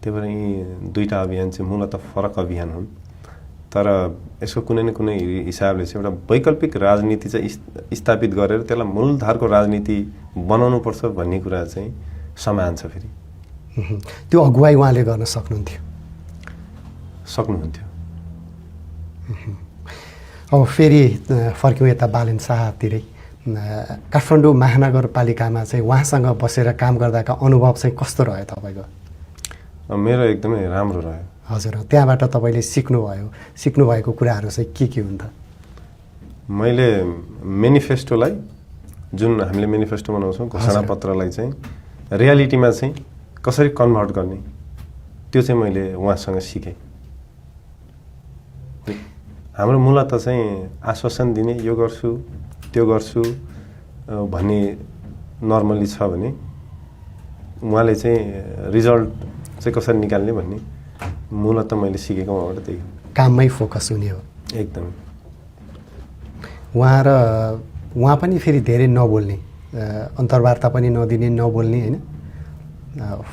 त्यही भएर यी दुईटा अभियान चाहिँ मूलतः फरक अभियान हुन्। तर यसको कुनै न कुनै हिसाबले चाहिँ एउटा वैकल्पिक राजनीति चाहिँ स्थापित गरेर त्यसलाई मूलधारको राजनीति बनाउनुपर्छ भन्ने कुरा चाहिँ समान छ। फेरि त्यो अगुवाई उहाँले गर्न सक्नुहुन्थ्यो। अब फेरि फर्क्यौँ यता बालेन शाहतिरै। काठमाडौँ महानगरपालिकामा चाहिँ उहाँसँग बसेर काम गर्दाका अनुभव चाहिँ कस्तो रह्यो तपाईँको? मेरो एकदमै राम्रो रह्यो। हजुर। त्यहाँबाट तपाईँले सिक्नुभएको कुराहरू चाहिँ के हुन् त? मैले मेनिफेस्टोलाई, जुन हामीले मेनिफेस्टो बनाउँछौँ, घोषणापत्रलाई चाहिँ रियालिटीमा चाहिँ कसरी कन्भर्ट गर्ने त्यो चाहिँ मैले उहाँसँग सिकेँ। हाम्रो मूलत चाहिँ आश्वासन दिने यो गर्छु त्यो गर्छु भन्ने नर्मली छ भने उहाँले चाहिँ रिजल्ट चाहिँ कसरी निकाल्ने भन्ने मूलत मैले सिकेको उहाँबाट त्यही हो। काममै फोकस हुने हो एकदम। उहाँ पनि फेरि धेरै नबोल्ने, अन्तर्वार्ता पनि नदिने, नबोल्ने होइन,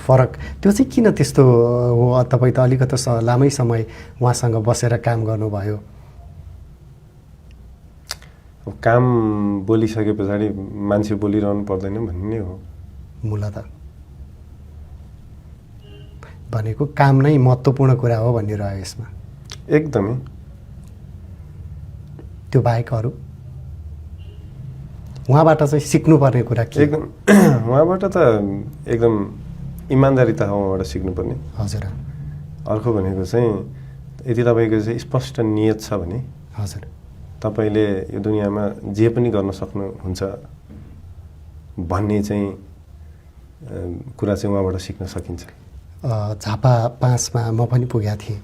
फरक त्यो चाहिँ किन त्यस्तो हो? तपाईँ त अलिकति लामै समय उहाँसँग बसेर काम गर्नुभयो। काम बोलिसके पछाडि मान्छे बोलिरहनु पर्दैन भन्ने नै हो मूलत। भनेको काम नै महत्त्वपूर्ण कुरा हो भन्ने रह्यो यसमा। एकदमै। त्यो बाहेक अरू उहाँबाट चाहिँ सिक्नुपर्ने कुरा के? एकदम उहाँबाट त एकदम इमान्दारिता हो उहाँबाट सिक्नुपर्ने। हजुर। अर्को भनेको चाहिँ यदि तपाईँको चाहिँ स्पष्ट नियत छ भने हजुर तपाईँले यो दुनियाँमा जे पनि गर्न सक्नुहुन्छ भन्ने चाहिँ कुरा चाहिँ उहाँबाट सिक्न सकिन्छ। झापा 5मा म पनि पुगेको थिएँ।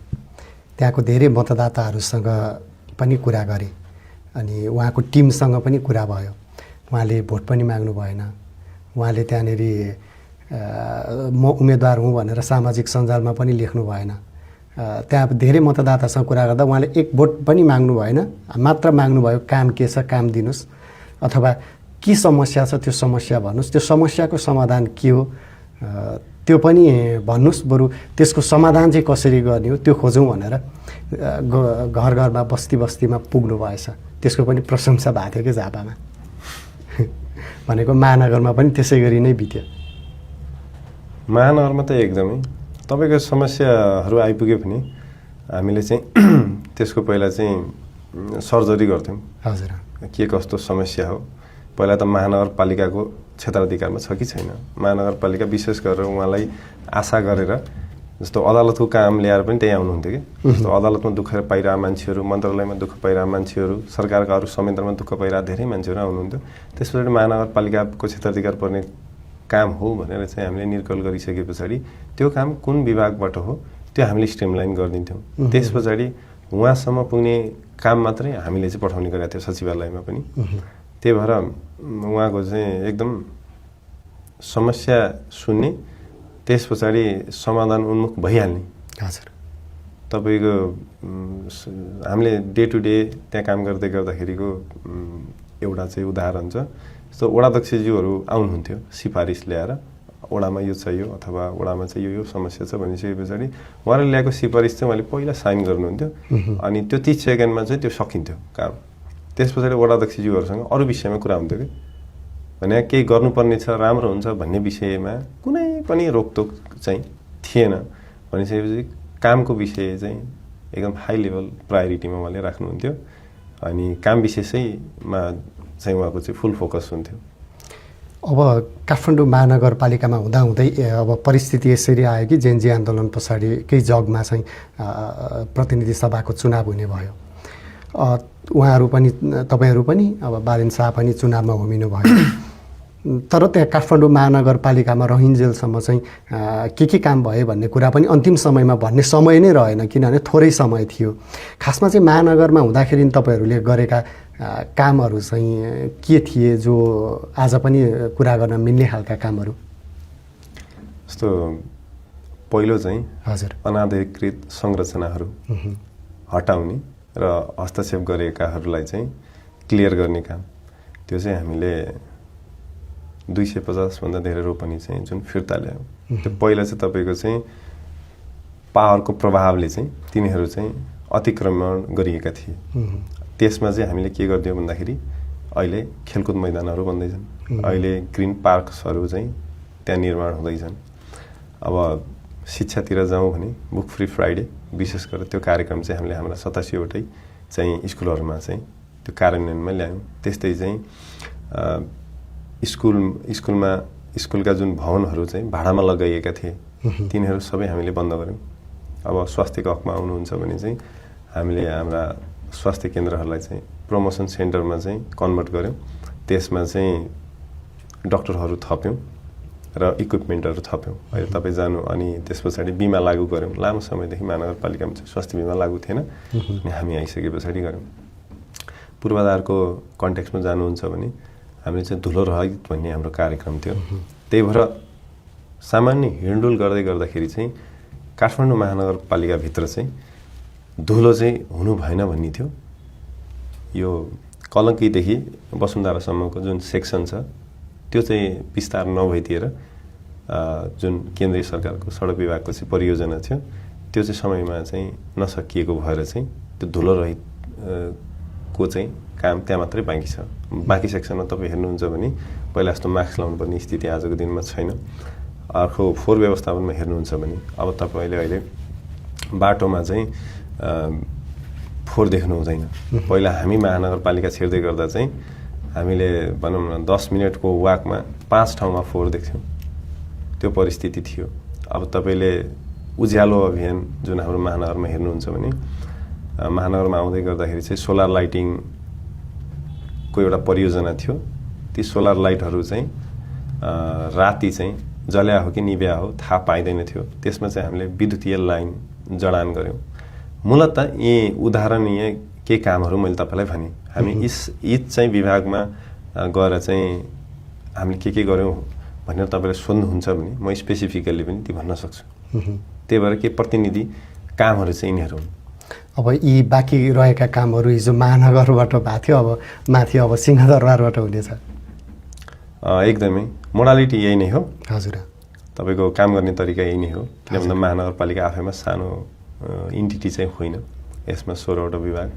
त्यहाँको धेरै मतदाताहरूसँग पनि कुरा गरेँ अनि उहाँको टिमसँग पनि कुरा भयो। उहाँले भोट पनि माग्नु भएन। उहाँले त्यहाँनिर म उम्मेदवार हुँ भनेर सामाजिक सञ्जालमा पनि लेख्नु भएन। त्यहाँ धेरै मतदातासँग कुरा गर्दा उहाँले एक भोट पनि माग्नु भएन, मात्र माग्नुभयो काम के छ काम दिनुहोस्, अथवा के समस्या छ त्यो समस्या भन्नुहोस्, त्यो समस्याको समाधान के हो त्यो पनि भन्नुहोस्, बरु त्यसको समाधान चाहिँ कसरी गर्ने हो त्यो खोजौँ भनेर घर घरमा बस्ती बस्तीमा पुग्नु भएछ। त्यसको पनि प्रशंसा भएको थियो कि झापामा। भनेको महानगरमा पनि त्यसै गरी नै बित्यो। महानगरमा त एकदमै तपाईँको समस्याहरू आइपुग्यो भने हामीले चाहिँ त्यसको पहिला चाहिँ सर्जरी गर्थ्यौँ। हजुर। के कस्तो समस्या हो पहिला त महानगरपालिकाको क्षेत्राधिकारमा छ कि छैन। महानगरपालिका विशेष गरेर उहाँलाई आशा गरेर जस्तो अदालतको काम ल्याएर पनि त्यही आउनुहुन्थ्यो कि। जस्तो अदालतमा दुःख पाइरहेका मान्छेहरू, मन्त्रालयमा दुःख पाइरहेका मान्छेहरू, सरकारका अरू संयन्त्रमा दुःख पाइरहेका धेरै मान्छेहरू आउनुहुन्थ्यो। त्यस पछाडि महानगरपालिकाको क्षेत्राधिकार पर्ने काम हो भनेर चाहिँ हामीले निर्कल गरिसके पछाडि त्यो काम कुन विभागबाट हो त्यो हामीले स्ट्रिमलाइन गरिदिन्थ्यौँ। त्यस पछाडि उहाँसम्म पुग्ने काम मात्रै हामीले चाहिँ पठाउने गरेका थियौँ सचिवालयमा पनि। त्यही भएर उहाँको चाहिँ एकदम समस्या सुन्ने, त्यस पछाडि समाधान उन्मुख भइहाल्ने। हजुर। तपाईँको हामीले डे टु डे त्यहाँ काम गर्दै गर्दाखेरिको एउटा चाहिँ उदाहरण छ। जस्तो वडाध्यक्षज्यूहरू आउनुहुन्थ्यो सिफारिस ल्याएर, वडामा यो चाहियो अथवा वडामा चाहिँ यो समस्या छ भनिसके पछाडि उहाँले ल्याएको सिफारिस चाहिँ उहाँले पहिला साइन गर्नुहुन्थ्यो अनि त्यो 30 सेकेन्डमा चाहिँ त्यो सकिन्थ्यो काम। त्यस पछाडि वडाध्यक्षज्यूहरूसँग अरू विषयमा कुरा हुन्थ्यो कि भने केही गर्नुपर्ने छ, राम्रो हुन्छ भन्ने विषयमा कुनै पनि रोकटोक चाहिँ थिएन। भनिसकेपछि कामको विषय चाहिँ एकदम हाई लेभल प्रायोरिटीमा उहाँले राख्नुहुन्थ्यो अनि काम विशेषैमा चाहिँ उहाँको चाहिँ फुल फोकस हुन्थ्यो। अब काठमाडौँ महानगरपालिकामा हुँदाहुँदै अब परिस्थिति यसरी आयो कि जेएनजी आन्दोलन पछाडि केही जगमा चाहिँ प्रतिनिधि सभाको चुनाव हुने भयो। उहाँहरू पनि तपाईँहरू पनि अब बारेन शाह पनि चुनावमा होमिनु भयो। तर त्यहाँ काठमाडौँ महानगरपालिकामा रहिन्जेलसम्म चाहिँ के काम भयो भन्ने कुरा पनि अन्तिम समयमा भन्ने समय नै रहेन, किनभने थोरै समय थियो। खासमा चाहिँ महानगरमा हुँदाखेरि तपाईँहरूले गरेका कामहरू चाहिँ के थिए जो आज पनि कुरा गर्न मिल्ने खालका कामहरू? जस्तो पहिलो चाहिँ हजुर अनाधिकृत संरचनाहरू हटाउने र हस्तक्षेप गरेकाहरूलाई चाहिँ क्लियर गर्ने काम, त्यो चाहिँ हामीले 250 भन्दा धेरै रोपनी चाहिँ जुन फिर्ता ल्यायौँ। त्यो पहिला चाहिँ तपाईँको चाहिँ पावरको प्रभावले चाहिँ तिनीहरू चाहिँ अतिक्रमण गरिएका थिए। त्यसमा चाहिँ हामीले के गरिदियौँ भन्दाखेरि अहिले खेलकुद मैदानहरू बन्दैछन्, अहिले ग्रिन पार्क्सहरू चाहिँ त्यहाँ निर्माण हुँदैछन्। अब शिक्षातिर जाउँ भने बुक फ्री फ्राइडे विशेष गरेर त्यो कार्यक्रम चाहिँ हामीले हाम्रा 87वटै चाहिँ स्कुलहरूमा चाहिँ त्यो कार्यान्वयनमा ल्यायौँ। त्यस्तै चाहिँ स्कुलका जुन भवनहरू चाहिँ भाडामा लगाइएका थिए तिनीहरू सबै हामीले बन्द गऱ्यौँ। अब स्वास्थ्यको हकमा आउनुहुन्छ भने चाहिँ हामीले हाम्रा स्वास्थ्य केन्द्रहरूलाई चाहिँ प्रमोसन सेन्टरमा चाहिँ कन्भर्ट गऱ्यौँ। त्यसमा चाहिँ डक्टरहरू थप्यौँ र इक्विपमेन्टहरू थप्यौँ। अहिले तपाईँ जानु अनि त्यस पछाडि बिमा लागू गऱ्यौँ। लामो समयदेखि महानगरपालिकामा चाहिँ स्वास्थ्य बिमा लागू थिएन अनि हामी आइसके पछाडि गऱ्यौँ। पूर्वाधारको कन्टेक्स्टमा जानुहुन्छ भने हामीले चाहिँ धुलो रहित भन्ने हाम्रो कार्यक्रम थियो। त्यही भएर सामान्य हिँडडुल गर्दै गर्दाखेरि चाहिँ काठमाडौँ महानगरपालिकाभित्र चाहिँ धुलो चाहिँ हुनु भएन भन्ने थियो। यो कलङ्कीदेखि वसुन्धरासम्मको जुन सेक्सन छ त्यो चाहिँ विस्तार नभइदिएर जुन केन्द्रीय सरकारको सडक विभागको चाहिँ परियोजना थियो त्यो चाहिँ समयमा चाहिँ नसकिएको भएर चाहिँ त्यो धुलो रहित को चाहिँ काम त्यहाँ मात्रै बाँकी छ। बाँकी सेक्सनमा तपाईँ हेर्नुहुन्छ भने पहिला जस्तो मास्क लाउनु पर्ने स्थिति आजको दिनमा छैन। अर्को फोहोर व्यवस्थापनमा हेर्नुहुन्छ भने अब तपाईँले अहिले बाटोमा चाहिँ फोहोर देख्नु हुँदैन। पहिला हामी महानगरपालिका छिर्दै गर्दा चाहिँ हामीले भनौँ न 10 मिनटको वाकमा 5 ठाउँमा फोहोर देख्थ्यौँ। त्यो परिस्थिति थियो। अब तपाईँले उज्यालो अभियान जुन हाम्रो महानगरमा हेर्नुहुन्छ भने महानगरमा आउँदै गर्दाखेरि चाहिँ सोलर लाइटिङको एउटा परियोजना थियो। ती सोलर लाइटहरू चाहिँ राति चाहिँ जल्या हो कि निभ्या हो थाहा पाइँदैन थियो। त्यसमा चाहिँ हामीले विद्युतीय लाइन जडान गऱ्यौँ। मूलतः यी उदाहरणीय केही कामहरू मैले तपाईँलाई भने हामी यी चाहिँ विभागमा गएर चाहिँ हामीले के गर्यौँ भनेर तपाईँले सोध्नुहुन्छ भने म स्पेसिफिकल्ली पनि ती भन्न सक्छु। त्यही भएर के प्रतिनिधि कामहरू चाहिँ यिनीहरू हुन्। अब यी बाँकी रहेका कामहरू हिजो महानगरबाट भएको थियो, अब माथि अब सिंहदरबारबाट हुनेछ। एकदमै मोडालिटी यही नै हो। हजुर, तपाईँको काम गर्ने तरिका यही नै हो। किन भन्दा महानगरपालिका आफैमा सानो इन्टिटी चाहिँ होइन। यसमा 16वटा विभाग,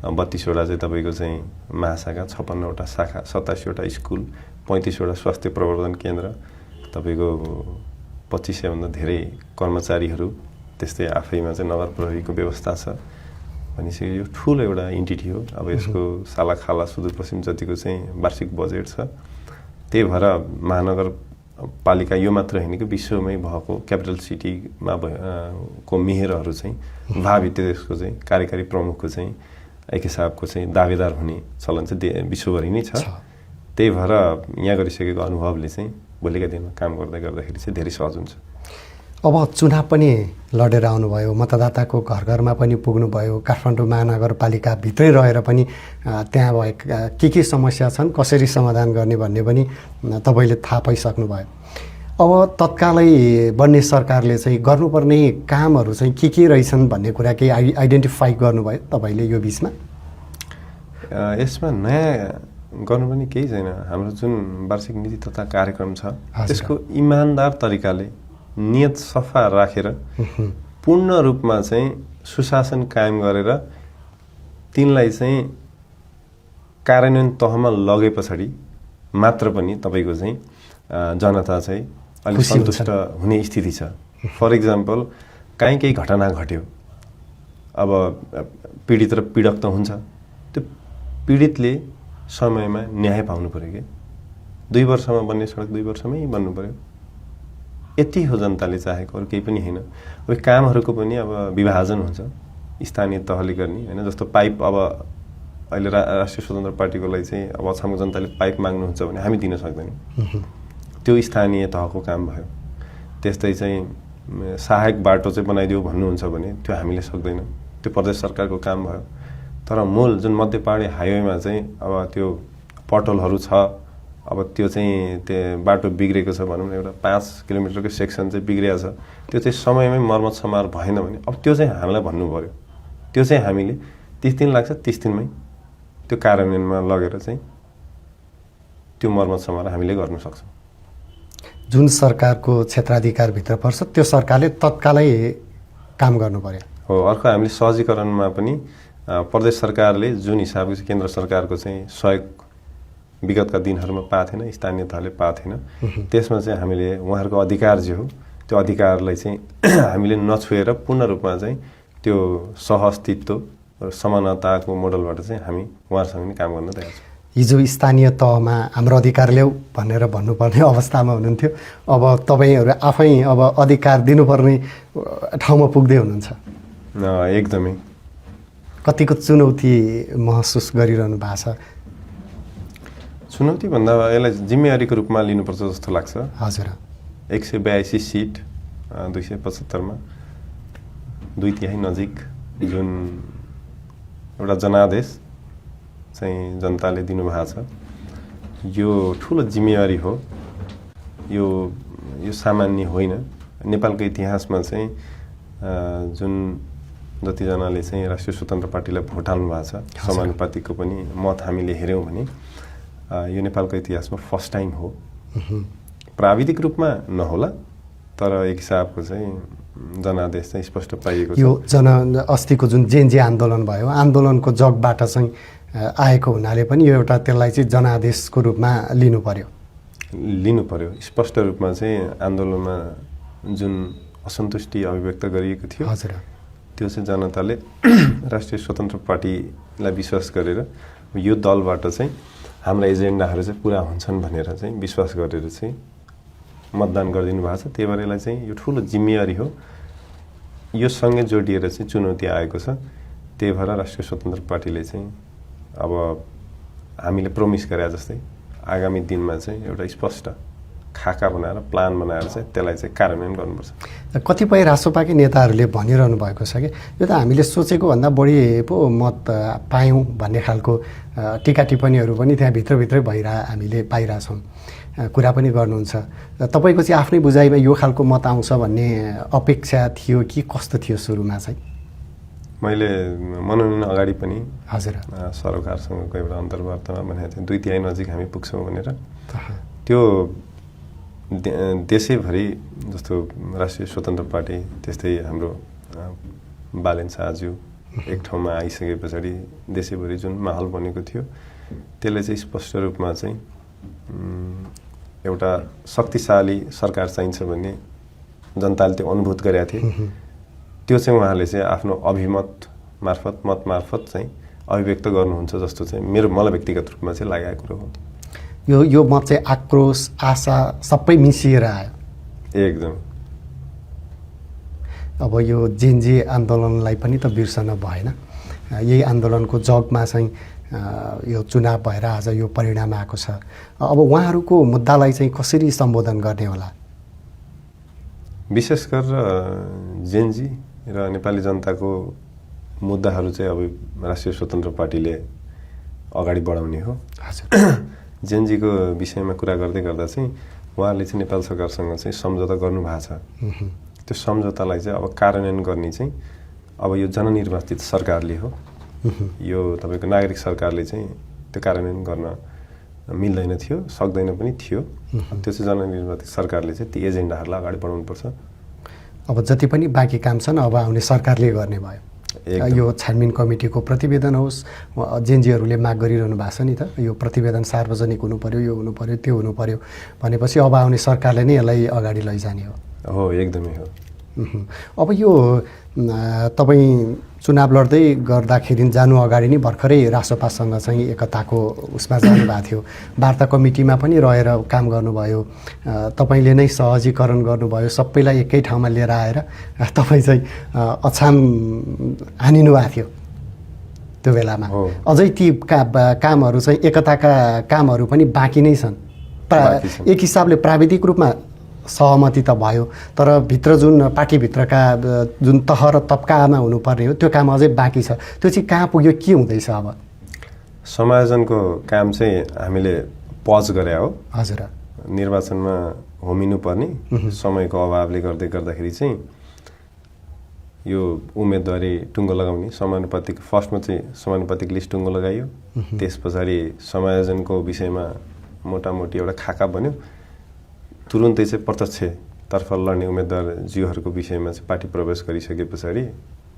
32वटा चाहिँ तपाईँको चाहिँ महाशाखा, 56वटा शाखा, 87वटा स्कुल, 35वटा स्वास्थ्य प्रवर्धन केन्द्र, तपाईँको 2500 भन्दा धेरै कर्मचारीहरू, त्यस्तै आफैमा चाहिँ नगर प्रहरीको व्यवस्था छ। भनेपछि यो ठुलो एउटा इन्टिटी हो। अब यसको सालाखाला सुदूरपश्चिम जतिको चाहिँ वार्षिक बजेट छ। त्यही भएर महानगरपालिका यो मात्र होइन कि विश्वमै भएको क्यापिटल सिटीमा को मेयरहरू चाहिँ भावी त्यसको चाहिँ कार्यकारी प्रमुखको चाहिँ एक हिसाबको चाहिँ दावेदार हुने चलन चाहिँ विश्वभरि नै छ। त्यही भएर यहाँ गरिसकेको अनुभवले चाहिँ भोलिका दिनमा काम गर्दै गर्दाखेरि चाहिँ धेरै सहज हुन्छ। अब चुनाव पनि लडेर आउनुभयो, मतदाताको घर घरमा पनि पुग्नुभयो, काठमाडौँ महानगरपालिकाभित्रै रहेर पनि त्यहाँ भएका के समस्या छन्, कसरी समाधान गर्ने भन्ने पनि तपाईँले थाहा पाइसक्नुभयो। अब तत्कालै बन्ने सरकारले चाहिँ गर्नुपर्ने कामहरू चाहिँ के रहेछन् भन्ने कुरा केही आइडेन्टिफाई गर्नुभयो तपाईँले यो बिचमा? यसमा नयाँ गर्नु पनि केही छैन। हाम्रो जुन वार्षिक नीति तथा कार्यक्रम छ त्यसको इमान्दार तरिकाले नियत सफा राखेर पूर्ण रूपमा चाहिँ सुशासन कायम गरेर तिनलाई चाहिँ कार्यान्वयन तहमा लगे पछाडि मात्र पनि तपाईँको चाहिँ जनता चाहिँ अलिक सन्तुष्ट हुने स्थिति छ। फर इक्जाम्पल काहीँ केही घटना घट्यो, अब पीडित र पीडक त हुन्छ, त्यो पीडितले समयमा न्याय पाउनु पऱ्यो। कि 2 वर्षमा बन्ने सडक 2 वर्षमै बन्नु पऱ्यो। यति हो जनताले चाहेको, अरू केही पनि होइन। अब कामहरूको पनि अब विभाजन हुन्छ, स्थानीय तहले गर्ने होइन। जस्तो पाइप अब अहिले राष्ट्रिय स्वतन्त्र पार्टीकोलाई चाहिँ अब अछामको जनताले पाइप माग्नुहुन्छ भने हामी दिन सक्दैनौँ, त्यो स्थानीय तहको काम भयो। त्यस्तै चाहिँ सहायक बाटो चाहिँ बनाइदियो भन्नुहुन्छ भने त्यो हामीले सक्दैनौँ, त्यो प्रदेश सरकारको काम भयो। तर मूल जुन मध्य पहाडी हाइवेमा चाहिँ अब त्यो पटलहरू छ, अब त्यो चाहिँ त्यो बाटो बिग्रेको छ भनौँ न, एउटा 5 किलोमिटरको सेक्सन चाहिँ बिग्रिएको छ, त्यो चाहिँ समयमै मर्मत समार भएन भने अब त्यो चाहिँ हामीलाई भन्नु पऱ्यो। त्यो चाहिँ हामीले 30 दिन लाग्छ, 30 दिनमै त्यो कार्यान्वयनमा लगेर चाहिँ त्यो मर्मत समार हामीले गर्न सक्छौँ। जुन सरकारको क्षेत्राधिकारभित्र पर्छ त्यो सरकारले तत्कालै काम गर्नु पर्यो। हो, अर्को हामीले सहजीकरणमा पनि प्रदेश सरकारले जुन हिसाबको चाहिँ केन्द्र सरकारको चाहिँ सहयोग विगतका दिनहरूमा पाएको थिएन, स्थानीय तहले पाएको थिएन, त्यसमा चाहिँ हामीले उहाँहरूको अधिकार जो हो त्यो अधिकारलाई चाहिँ हामीले नछोएर पूर्ण रूपमा चाहिँ त्यो सहअस्तित्व र समानताको मोडलबाट चाहिँ हामी उहाँहरूसँग पनि काम गर्न तयार छौँ। हिजो स्थानीय तहमा हाम्रो अधिकार ल्याऊ भनेर भन्नुपर्ने अवस्थामा हुनुहुन्थ्यो, अब तपाईँहरू आफै अब अधिकार दिनुपर्ने ठाउँमा पुग्दै हुनुहुन्छ। एकदमै कतिको चुनौती महसुस गरिरहनु भएको छ? चुनौती भन्दा यसलाई जिम्मेवारीको रूपमा लिनुपर्छ जस्तो लाग्छ। हजुर 182 सिट 275मा 2/3 नजिक जुन एउटा जनादेश चाहिँ जनताले दिनुभएको छ, यो ठुलो जिम्मेवारी हो। यो सामान्य होइन। नेपालको इतिहासमा चाहिँ जुन जतिजनाले चाहिँ राष्ट्रिय स्वतन्त्र पार्टीलाई भोट हाल्नु भएको छ, समानुपातिकको पनि मत हामीले हेऱ्यौँ भने यो नेपालको इतिहासमा फर्स्ट टाइम हो। प्राविधिक रूपमा नहोला, तर एक हिसाबको चाहिँ जनादेश चाहिँ स्पष्ट पाइएको छ। यो अस्तिको जुन जेएनजी आन्दोलन भयो, आन्दोलनको जगबाट चाहिँ आएको हुनाले पनि यो एउटा त्यसलाई चाहिँ जनादेशको रूपमा लिनु पर्यो। स्पष्ट रूपमा चाहिँ आन्दोलनमा जुन असन्तुष्टि अभिव्यक्त गरिएको थियो, हजुर, त्यो चाहिँ जनताले राष्ट्रिय स्वतन्त्र पार्टीलाई विश्वास गरेर यो दलबाट चाहिँ हाम्रा एजेन्डाहरू चाहिँ पुरा हुन्छन् भनेर चाहिँ विश्वास गरेर चाहिँ मतदान गरिदिनु भएको छ। त्यही भएर यसलाई चाहिँ यो ठुलो जिम्मेवारी हो। यो सँगै जोडिएर चाहिँ चुनौती आएको छ। त्यही भएर राष्ट्रिय स्वतन्त्र पार्टीले चाहिँ अब हामीले प्रोमिस गरे जस्तै आगामी दिनमा चाहिँ एउटा स्पष्ट खाका बनाएर प्लान बनाएर चाहिँ त्यसलाई चाहिँ कार्यान्वयन गर्नुपर्छ। कतिपय रासोपाकै नेताहरूले भनिरहनु भएको छ कि यो त हामीले सोचेको भन्दा बढी पो मत पायौँ भन्ने खालको टिका टिप्पणीहरू पनि त्यहाँ भित्रभित्रै हामीले पाइरहेछौँ, कुरा पनि गर्नुहुन्छ। तपाईँको चाहिँ आफ्नै बुझाइमा यो खालको मत आउँछ भन्ने अपेक्षा थियो कि कस्तो थियो सुरुमा चाहिँ? मैले मनोनयन अगाडि पनि हजुर सरकारसँगको एउटा अन्तर्वार्तामा भनेको थिएँ 2/3 नजिक हामी पुग्छौँ भनेर। त्यो देशैभरि जस्तो राष्ट्रिय स्वतन्त्र पार्टी, त्यस्तै हाम्रो बालेन शाहज्यू एक ठाउँमा आइसके पछाडि देशैभरि जुन माहौल बनेको थियो, त्यसले चाहिँ स्पष्ट रूपमा चाहिँ एउटा शक्तिशाली सरकार चाहिन्छ भन्ने जनताले त्यो अनुभूत गरेका थिए। त्यो चाहिँ उहाँले चाहिँ आफ्नो अभिमत मार्फत, मत मार्फत चाहिँ अभिव्यक्त गर्नुहुन्छ जस्तो चाहिँ मलाई व्यक्तिगत रूपमा चाहिँ लागेको कुरो हो। यो मत चाहिँ आक्रोश, आशा सबै मिसिएर आयो एकदम। अब यो जेएनजी आन्दोलनलाई पनि त बिर्सन भएन। यही आन्दोलनको जगमा चाहिँ यो चुनाव भएर आज यो परिणाम आएको छ। अब उहाँहरूको मुद्दालाई चाहिँ कसरी सम्बोधन गर्ने होला? विशेष गरेर जेएनजी र नेपाली जनताको मुद्दाहरू चाहिँ अब राष्ट्रिय स्वतन्त्र पार्टीले अगाडि बढाउने हो। जेएनजीको विषयमा कुरा गर्दै गर्दा चाहिँ उहाँले चाहिँ नेपाल सरकारसँग चाहिँ सम्झौता गर्नुभएको छ। त्यो सम्झौतालाई चाहिँ अब कार्यान्वयन गर्ने चाहिँ अब यो जननिर्वाचित सरकारले हो। यो तपाईँको नागरिक सरकारले चाहिँ त्यो कार्यान्वयन गर्न मिल्दैन थियो, सक्दैन पनि थियो। त्यो चाहिँ जननिर्वाचित सरकारले चाहिँ ती एजेन्डाहरूलाई अगाडि बढाउनुपर्छ। अब जति पनि बाँकी काम छन् अब आउने सरकारले गर्ने भयो। यो छानबिन कमिटीको प्रतिवेदन होस्, जेएनजीहरूले माग गरिरहनु भएको छ नि त, यो प्रतिवेदन सार्वजनिक हुनु पर्यो, यो हुनु पर्यो, त्यो हुनु पर्यो भनेपछि अब आउने सरकारले नै यसलाई अगाडि लैजाने हो। एकदमै हो। अब यो तपाईँ चुनाव लड्दै गर्दाखेरि जानु अगाडि नै भर्खरै रासोपासँग चाहिँ एकताको उसमा जानुभएको थियो, वार्ता कमिटीमा पनि रहेर काम गर्नुभयो, तपाईँले नै सहजीकरण गर्नुभयो, सबैलाई एकै ठाउँमा लिएर आएर तपाईँ चाहिँ अछाम हानिनु भएको थियो त्यो बेलामा। अझै ती कामहरू चाहिँ एकताका कामहरू पनि बाँकी नै छन्। एक हिसाबले प्राविधिक रूपमा सहमति त भयो, तर भित्र जुन पार्टीभित्रका जुन तह र तबकामा हुनुपर्ने हो त्यो काम अझै बाँकी छ। त्यो चाहिँ कहाँ पुग्यो, के हुँदैछ? अब समायोजनको काम चाहिँ हामीले पज गरे हो। हजुर, निर्वाचनमा होमिनुपर्ने समयको अभावले गर्दाखेरि चाहिँ यो उम्मेदवारी टुङ्गो लगाउने समानुपातिक फर्स्टमा चाहिँ समानुपातिक लिस्ट टुङ्गो लगाइयो। त्यस पछाडि समायोजनको विषयमा मोटामोटी एउटा खाका बन्यो। तुरुन्तै चाहिँ प्रत्यक्षतर्फ लड्ने उम्मेदवारज्यूहरूको विषयमा चाहिँ पार्टी प्रवेश गरिसके पछाडि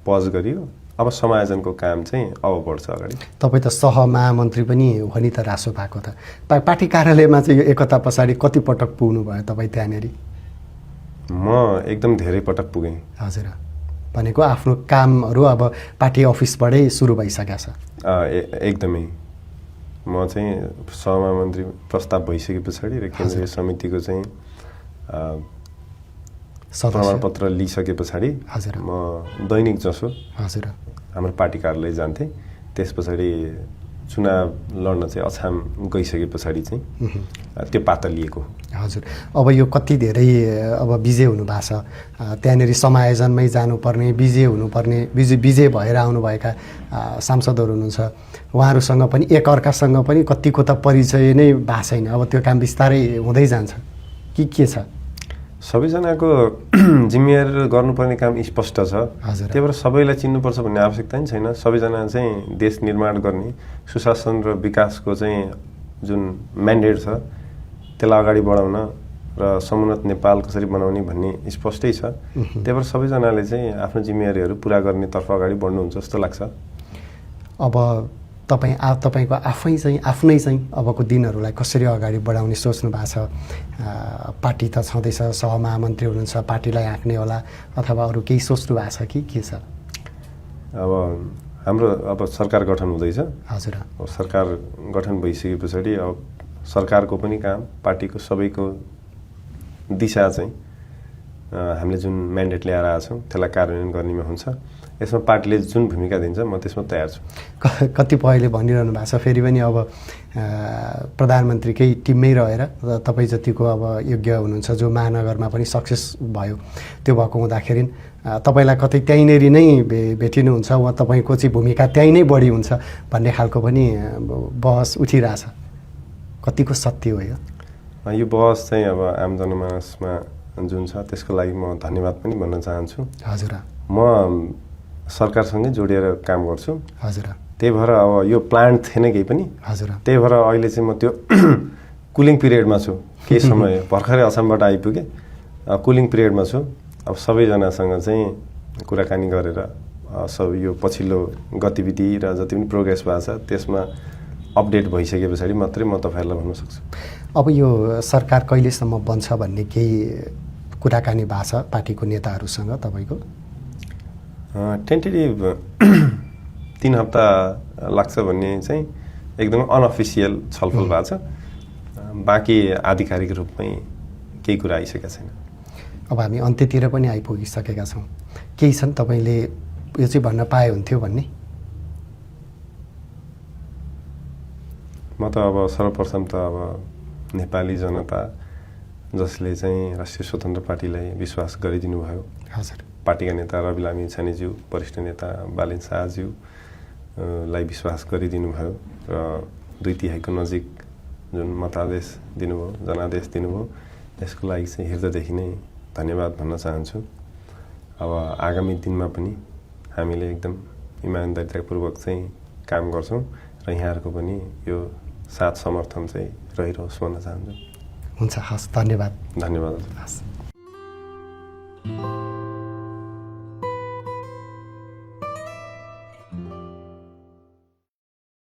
पज गरियो। अब समायोजनको काम चाहिँ अब बढ्छ अगाडि। तपाईँ त सहमहामन्त्री पनि हो नि त रासोपाको त। पार्टी कार्यालयमा चाहिँ यो एकता पछाडि कति पटक पुग्नु भयो तपाईँ त्यहाँनिर? म एकदम धेरै पटक पुगेँ। हजुर, भनेको आफ्नो कामहरू अब पार्टी अफिसबाटै सुरु भइसकेको छ। एकदमै। म चाहिँ सहमहामन्त्री प्रस्ताव भइसके पछाडि र केन्द्रीय समितिको चाहिँ प्रमाणपत्र लिइसके पछाडि म दैनिक जसो हाम्रो पार्टी कार्यालय जान्थेँ। त्यस पछाडि चुनाव लड्न चाहिँ अछाम गइसके पछाडि चाहिँ त्यो पाता लिएको हो। हजुर, अब यो कति धेरै अब विजय हुनुभएको छ, त्यहाँनिर समायोजनमै जानुपर्ने, विजय हुनुपर्ने, विजय भएर आउनुभएका सांसदहरू हुनुहुन्छ, उहाँहरूसँग पनि एकअर्कासँग पनि कतिको त परिचय नै भएको छैन। अब त्यो काम बिस्तारै हुँदै जान्छ कि के छ? सबैजनाको जिम्मेवारी गर्नुपर्ने काम स्पष्ट छ। हजुर, त्यही भएर सबैलाई चिन्नुपर्छ भन्ने आवश्यकता पनि छैन। सबैजना चाहिँ देश निर्माण गर्ने, सुशासन र विकासको चाहिँ जुन म्यान्डेट छ त्यसलाई अगाडि बढाउन र समुन्नत नेपाल कसरी बनाउने भन्ने स्पष्टै छ। त्यही भएर सबैजनाले चाहिँ आफ्नो जिम्मेवारीहरू पुरा गर्नेतर्फ अगाडि बढ्नुहुन्छ जस्तो लाग्छ। अब तपाईँको आफ्नै चाहिँ अबको दिनहरूलाई कसरी अगाडि बढाउने सोच्नु भएको छ? पार्टी त छँदैछ, सहमहामन्त्री हुनुहुन्छ, पार्टीलाई हाँक्ने होला अथवा अरू केही सोच्नु भएको छ कि के छ? अब हाम्रो सरकार गठन हुँदैछ। हजुर, सरकार गठन भइसके पछाडि अब सरकारको पनि काम, पार्टीको सबैको दिशा चाहिँ हामीले जुन म्यान्डेट ल्याएर आएको छौँ त्यसलाई कार्यान्वयन गर्नेमा हुन्छ। यसमा पार्टीले जुन भूमिका दिन्छ म त्यसमा तयार छु। कतिपयले भनिरहनु भएको छ फेरि पनि अब प्रधानमन्त्रीकै टिममै रहेर तपाईँ जतिको अब योग्य हुनुहुन्छ, जो महानगरमा पनि सक्सेस भयो, त्यो भएको हुँदाखेरि तपाईँलाई कतै त्यहीँनेर नै भेटिनुहुन्छ, वा तपाईँको चाहिँ भूमिका त्यहीँ नै बढी हुन्छ भन्ने खालको पनि बहस उठिरहेछ। कतिको सत्य हो यो? यो बहस चाहिँ अब आम जनमानसमा जुन छ त्यसको लागि म धन्यवाद पनि भन्न चाहन्छु। हजुर, म सरकारसँगै जोडिएर काम गर्छु। हजुर, त्यही भएर अब यो प्लान्ट थिएन केही पनि। हजुर, त्यही भएर अहिले चाहिँ म त्यो कुलिङ पिरियडमा छु। केही समय भर्खरै असमबाट आइपुगेँ, कुलिङ पिरियडमा छु। अब सबैजनासँग चाहिँ कुराकानी गरेर सब यो पछिल्लो गतिविधि र जति पनि प्रोग्रेस भएको छ त्यसमा अपडेट भइसके पछाडि मात्रै म तपाईँहरूलाई भन्न सक्छु। अब यो सरकार कहिलेसम्म बन्छ भन्ने केही कुराकानी भएको छ पार्टीको नेताहरूसँग तपाईँको? टेन्टेटिभ 3 हप्ता लाग्छ भन्ने चाहिँ एकदमै अनअफिसियल छलफल भएको छ। बाँकी आधिकारिक रूपमै केही कुरा आइसकेका छैन। अब हामी अन्त्यतिर पनि आइपुगिसकेका छौँ। केही छन् तपाईँले यो चाहिँ भन्न पाए हुन्थ्यो भन्ने? म त अब सर्वप्रथम त अब नेपाली जनता जसले चाहिँ राष्ट्रिय स्वतन्त्र पार्टीलाई विश्वास गरिदिनु भयो, हजुर, पार्टीका नेता रवि लामी छानेज्यू, वरिष्ठ नेता बालेन शाहज्यू लाई विश्वास गरिदिनु भयो र 2/3 नजिक जुन मतादेश दिनुभयो, जनादेश दिनुभयो, त्यसको लागि चाहिँ हृदयदेखि नै धन्यवाद भन्न चाहन्छु। अब आगामी दिनमा पनि हामीले एकदम इमान्दारितापूर्वक चाहिँ काम गर्छौँ र यहाँहरूको पनि यो साथ समर्थन चाहिँ रहिरहोस् भन्न चाहन्छु। हुन्छ, हस्, धन्यवाद। धन्यवाद। हस्।